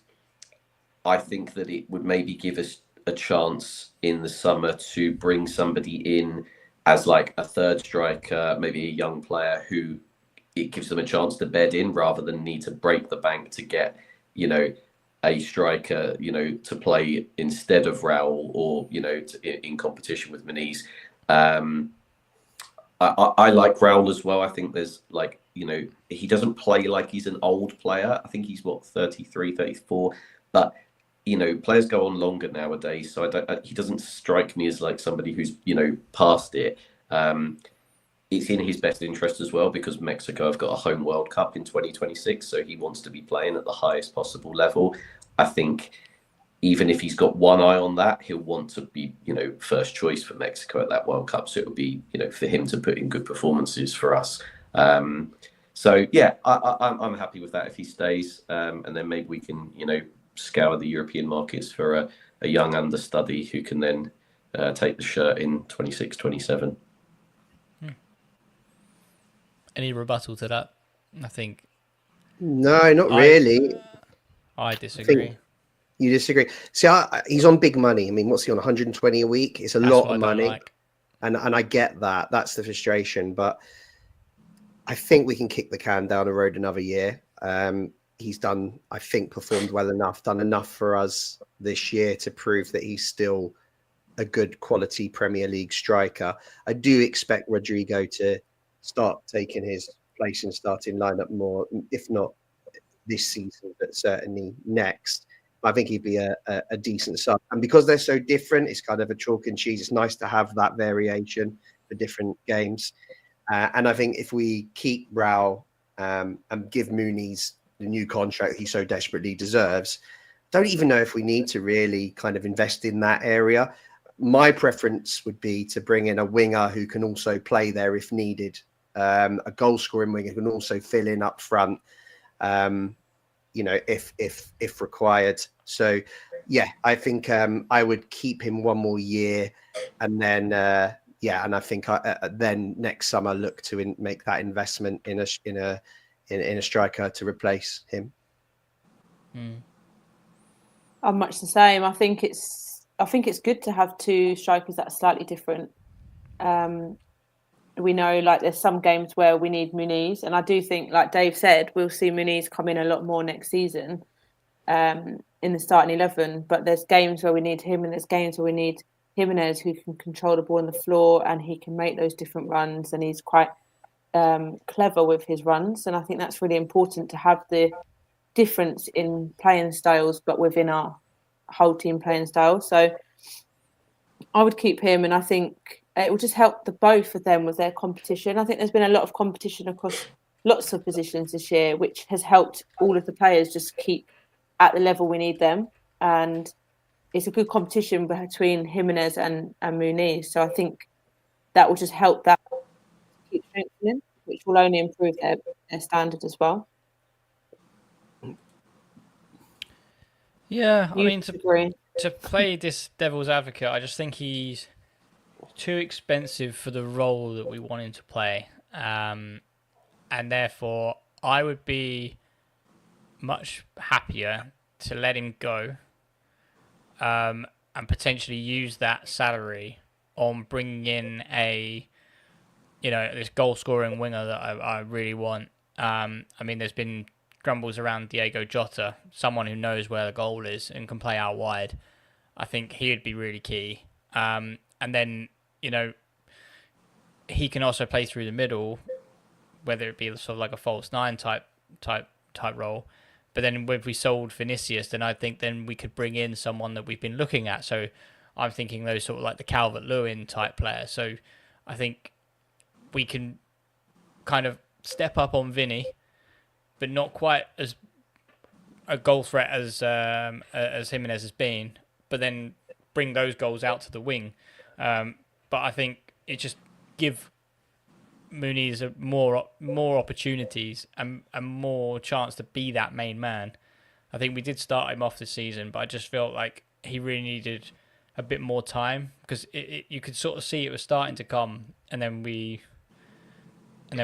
I think that it would maybe give us a chance in the summer to bring somebody in as like a third striker, maybe a young player who it gives them a chance to bed in rather than need to break the bank to get, you know, a striker, you know, to play instead of Raul or, you know, in competition with Muniz. I like Raul as well. I think there's like he doesn't play like he's an old player. I think he's 33, 34, but players go on longer nowadays, so he doesn't strike me as like somebody who's past it. It's in his best interest as well because Mexico have got a home World Cup in 2026, so he wants to be playing at the highest possible level. I think even if he's got one eye on that, he'll want to be, first choice for Mexico at that World Cup. So it'll be, for him to put in good performances for us. So yeah, I'm happy with that if he stays, and then maybe we can, scour the European markets for a young understudy who can then take the shirt in 26, 27. Any rebuttal to that? I think. No, not really. I disagree. You disagree? See, he's on big money. I mean, what's he on? 120 a week. It's a lot of money, and I get that. That's the frustration. But I think we can kick the can down the road another year. He's done, I think, performed well enough, done enough for us this year to prove that he's still a good quality Premier League striker. I do expect Rodrigo to start taking his place in starting lineup more, if not this season, but certainly next. I think he'd be a decent sub. And because they're so different, it's kind of a chalk and cheese. It's nice to have that variation for different games. And I think if we keep Raul and give Muniz the new contract he so desperately deserves, don't even know if we need to really kind of invest in that area. My preference would be to bring in a winger who can also play there if needed. A goal-scoring winger who can also fill in up front, if required. So, yeah, I think I would keep him one more year, and then and I think then next summer look to make that investment in a striker to replace him. I'm much the same. I think it's good to have two strikers that are slightly different. We know like there's some games where we need Muniz, and I do think, like Dave said, we'll see Muniz come in a lot more next season in the starting 11. But there's games where we need him, and there's games where we need Jimenez, who can control the ball on the floor and he can make those different runs, and he's quite clever with his runs. And I think that's really important to have the difference in playing styles, but within our whole team playing style. So I would keep him, and I think it will just help the both of them with their competition. I think there's been a lot of competition across lots of positions this year, which has helped all of the players just keep at the level we need them. And it's a good competition between Jimenez and Muniz. So I think that will just help that keep strengthening, which will only improve their standard as well. Yeah, I mean, to play this devil's advocate, I just think he's too expensive for the role that we want him to play. And therefore, I would be much happier to let him go and potentially use that salary on bringing in this goal-scoring winger that I really want. I mean, there's been grumbles around Diego Jota, someone who knows where the goal is and can play out wide. I think he would be really key. And then, he can also play through the middle, whether it be sort of like a false nine type role. But then if we sold Vinicius, then I think then we could bring in someone that we've been looking at. So I'm thinking those sort of like the Calvert-Lewin type player. So I think we can kind of step up on Vinny, but not quite as a goal threat as Jimenez has been, but then bring those goals out to the wing. But I think it just give Muniz more opportunities and more chance to be that main man. I think we did start him off this season, but I just felt like he really needed a bit more time because you could sort of see it was starting to come, and then we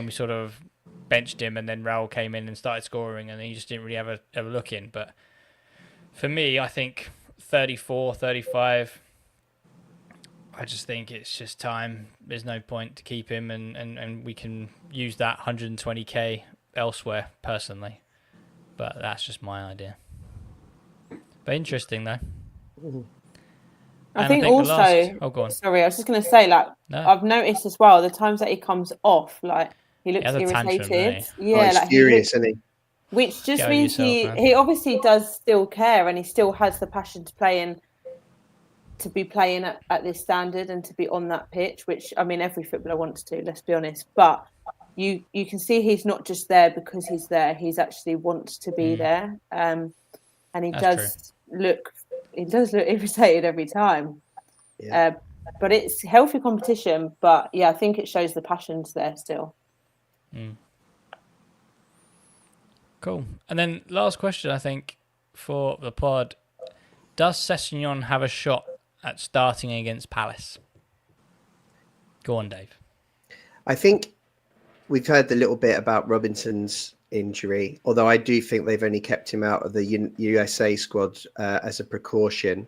sort of benched him, and then Raul came in and started scoring, and he just didn't really have a look in. But for me, I think 34, 35, I just think it's just time. There's no point to keep him, and we can use that 120k elsewhere, personally. But that's just my idea. But interesting, though. I think also... Oh, go on. Sorry, I was just going to say, like, no. I've noticed as well, the times that he comes off, like, He looks has a tantrum, irritated. doesn't he? Oh, Yeah, he's like furious, isn't he? which just Get over means yourself, man. he obviously does still care, and he still has the passion to play in, to be playing at this standard and to be on that pitch, which I mean every footballer wants to, let's be honest. But you can see he's not just there because he's there, he's actually wants to be there. And he That's look irritated every time. Yeah. But it's healthy competition, but yeah, I think it shows the passion's there still. Cool. And then last question, I think, for the pod. Does Sessegnon have a shot at starting against Palace? Go on, Dave. I think we've heard a little bit about Robinson's injury, although I do think they've only kept him out of the USA squad as a precaution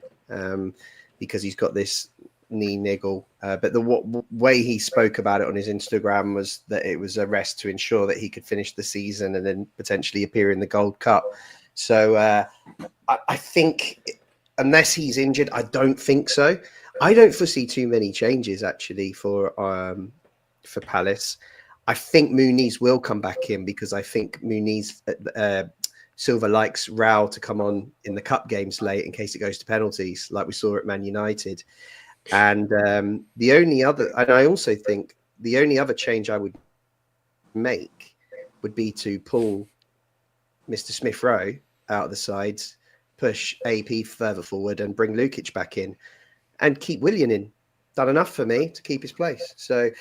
because he's got this knee niggle. But the way he spoke about it on his Instagram was that it was a rest to ensure that he could finish the season and then potentially appear in the Gold Cup. So I think unless he's injured, I don't think so. I don't foresee too many changes actually for Palace. I think Muniz will come back in because I think Muniz Silva likes Raul to come on in the cup games late in case it goes to penalties, like we saw at Man United. And I also think the only other change I would make would be to pull Mr. Smith Rowe out of the sides, push AP further forward, and bring Lukic back in, and keep Willian in. Done enough for me to keep his place. So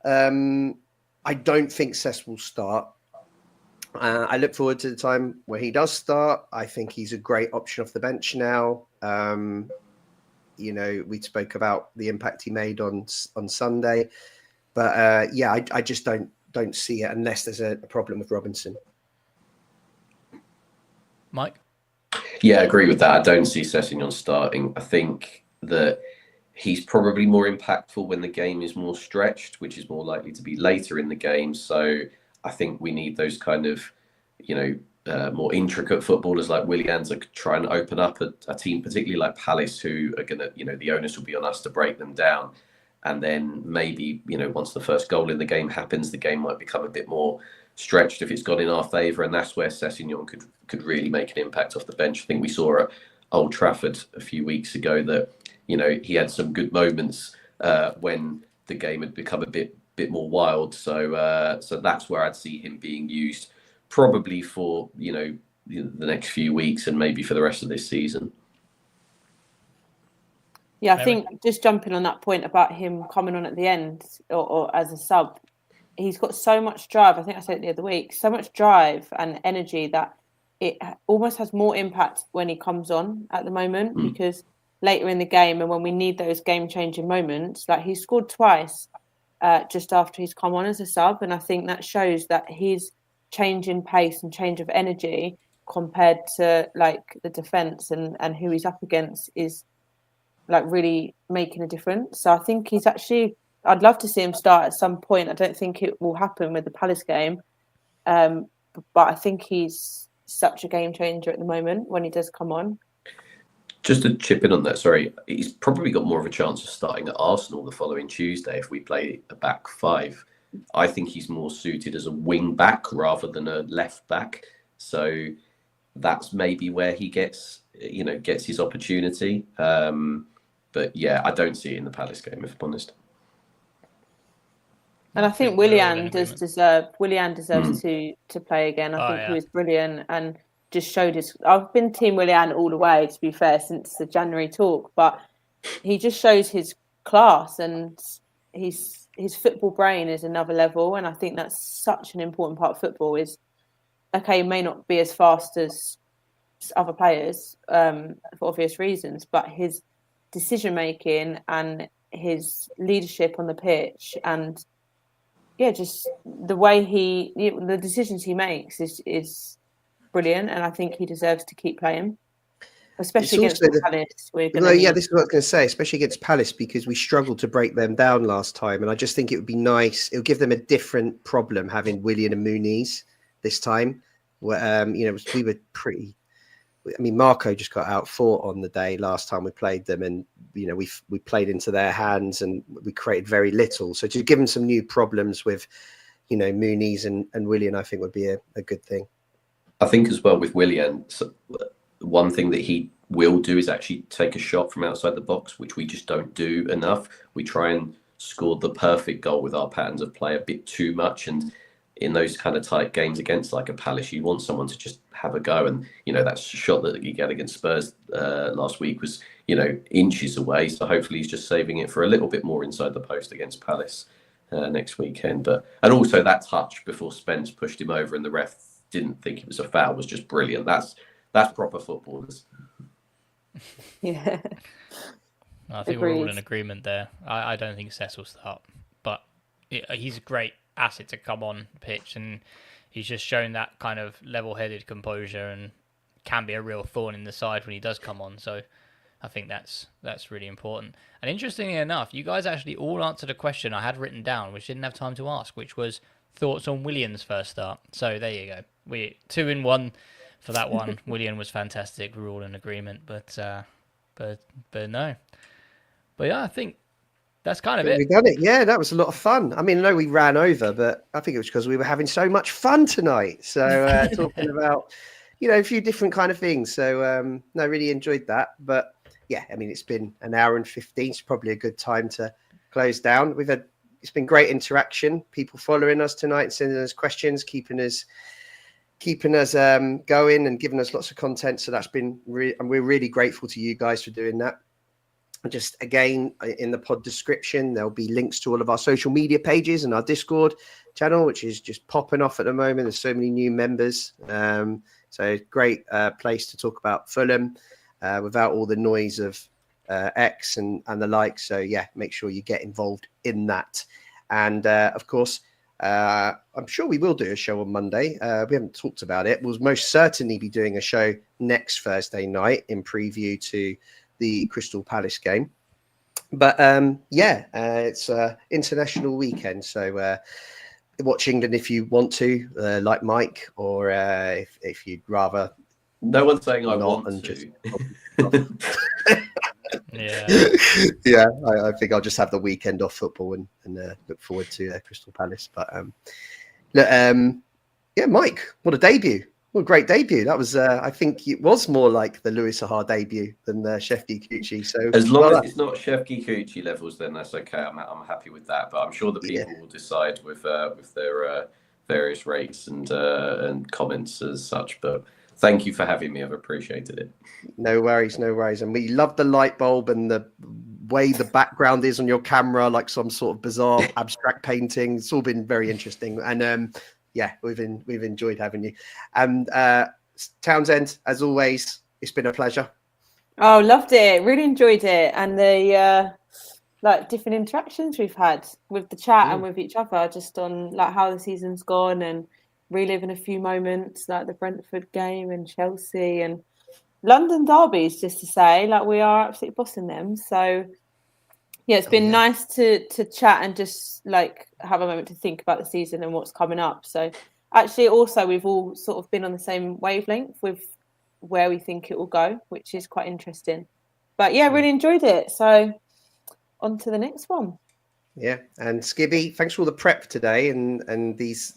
I don't think Cess will start. I look forward to the time where he does start. I think he's a great option off the bench now. We spoke about the impact he made on Sunday, but I just don't see it unless there's a problem with Robinson. Mike? Yeah, I agree with that. I don't see Sessegnon starting. I think that he's probably more impactful when the game is more stretched, which is more likely to be later in the game. So I think we need those kind of, more intricate footballers like Willian to try and open up a team, particularly like Palace, who are going to, the onus will be on us to break them down. And then maybe, once the first goal in the game happens, the game might become a bit more stretched if it's gone in our favour. And that's where Sessegnon could really make an impact off the bench. I think we saw at Old Trafford a few weeks ago that, he had some good moments when the game had become a bit more wild. So that's where I'd see him being used, probably for the next few weeks and maybe for the rest of this season. Yeah, I think just jumping on that point about him coming on at the end or as a sub, he's got so much drive. I think I said it the other week, so much drive and energy that it almost has more impact when he comes on at the moment because later in the game and when we need those game-changing moments, like he scored twice just after he's come on as a sub, and I think that shows that his change in pace and change of energy compared to like the defence and who he's up against is like really making a difference. So I think he's actually, I'd love to see him start at some point. I don't think it will happen with the Palace game, but I think he's such a game changer at the moment when he does come on. Just to chip in on that, sorry, he's probably got more of a chance of starting at Arsenal the following Tuesday if we play a back five. I think he's more suited as a wing back rather than a left back. So that's maybe where he gets his opportunity. But yeah, I don't see it in the Palace game, if I'm honest. And I think Willian deserves to play again. I think he was brilliant and just showed his. I've been Team Willian all the way, to be fair, since the January talk. But he just shows his class and his football brain is another level. And I think that's such an important part of football. Is okay, he may not be as fast as other players for obvious reasons, but his decision making and his leadership on the pitch and just the way the decisions he makes is brilliant, and I think he deserves to keep playing, especially against Palace. This is what I was going to say, especially against Palace, because we struggled to break them down last time, and I just think it would be nice. It would give them a different problem having Willian and Muniz this time. Where we were pretty. I mean, Marco just got out fought on the day last time we played them, and we played into their hands and we created very little. So to give them some new problems with Mooney's and Willian, I think would be a good thing. I think as well with Willian, one thing that he will do is actually take a shot from outside the box, which we just don't do enough. We try and score the perfect goal with our patterns of play a bit too much, and in those kind of tight games against like a Palace, you want someone to just have a go. And that shot that he got against Spurs last week was inches away, so hopefully he's just saving it for a little bit more inside the post against Palace next weekend. And also that touch before Spence pushed him over and the ref didn't think it was a foul was just brilliant. That's proper footballers. Yeah. I think we're all in agreement there. I don't think Cess will start, but he's a great asset to come on pitch, and he's just shown that kind of level-headed composure and can be a real thorn in the side when he does come on. So I think that's really important. And interestingly enough, you guys actually all answered a question I had written down, which didn't have time to ask, which was thoughts on Willian's first start. So there you go. We're 2 in 1 for that one. Willian was fantastic. We're all in agreement, but no. But yeah, I think that's kind of it. We done it. Yeah, that was a lot of fun. I mean, I know we ran over, but I think it was because we were having so much fun tonight. So talking about, a few different kind of things. So no, really enjoyed that. But yeah, I mean, it's been an hour and 15. It's probably a good time to close down. It's been great interaction. People following us tonight, sending us questions, keeping us going and giving us lots of content. So that's been and we're really grateful to you guys for doing that. Just again, in the pod description, there'll be links to all of our social media pages and our Discord channel, which is just popping off at the moment. There's so many new members. So great place to talk about Fulham without all the noise of X and the like. So yeah, make sure you get involved in that. And of course, I'm sure we will do a show on Monday. We haven't talked about it. We'll most certainly be doing a show next Thursday night in preview to the Crystal Palace game. But it's international weekend. So watch England if you want to, like Mike, or if you'd rather. No one's saying I want and to. Just... Yeah, I think I'll just have the weekend off football and look forward to Crystal Palace. But Mike, what a debut! What a great debut! That was, I think, it was more like the Louis Saha debut than the Shefki Kuchi. So as long as it's not Shefki Kuchi levels, then that's okay. I'm happy with that. But I'm sure the people will decide with their various rates and comments as such. But thank you for having me. I've appreciated it. No worries. And we love the light bulb and the way the background is on your camera, like some sort of bizarre abstract painting. It's all been very interesting. And we've enjoyed having you. And Townsend, as always, it's been a pleasure. Oh, loved it. Really enjoyed it. And the different interactions we've had with the chat and with each other, just on like how the season's gone and reliving a few moments like the Brentford game and Chelsea and London derbies, just to say, like, we are absolutely bossing them. So yeah, it's been nice to chat and just like have a moment to think about the season and what's coming up. So actually also we've all sort of been on the same wavelength with where we think it will go, which is quite interesting. But yeah, really enjoyed it. So on to the next one. Yeah, and Skibby, thanks for all the prep today and these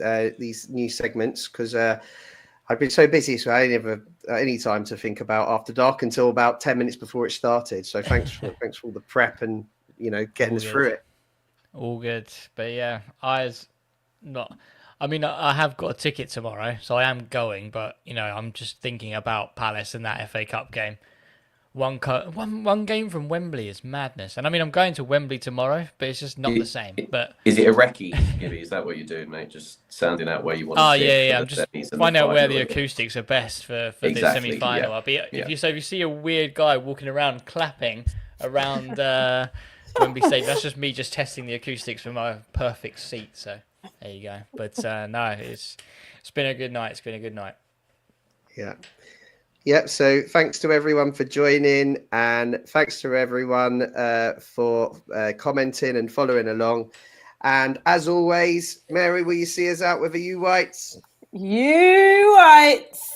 new segments, because I've been so busy, so I didn't have any time to think about After Dark until about 10 minutes before it started. So thanks for all the prep and getting us through it. All good, but yeah, I have got a ticket tomorrow, so I am going. But I'm just thinking about Palace and that FA Cup game. One game from Wembley is madness, and I'm going to Wembley tomorrow, but it's just not the same. But is it a recce, Gibby? Is that what you're doing, mate? Just sounding out where you want to sit? Yeah. I'm just finding out where the acoustics are best for the semi-final. Yeah. If you see a weird guy walking around clapping around Wembley Stadium, that's just me just testing the acoustics for my perfect seat. So there you go. But no, it's been a good night. It's been a good night. Yeah. Yeah, so thanks to everyone for joining, and thanks to everyone for commenting and following along. And as always, Mary, will you see us out with a U Whites? You Whites!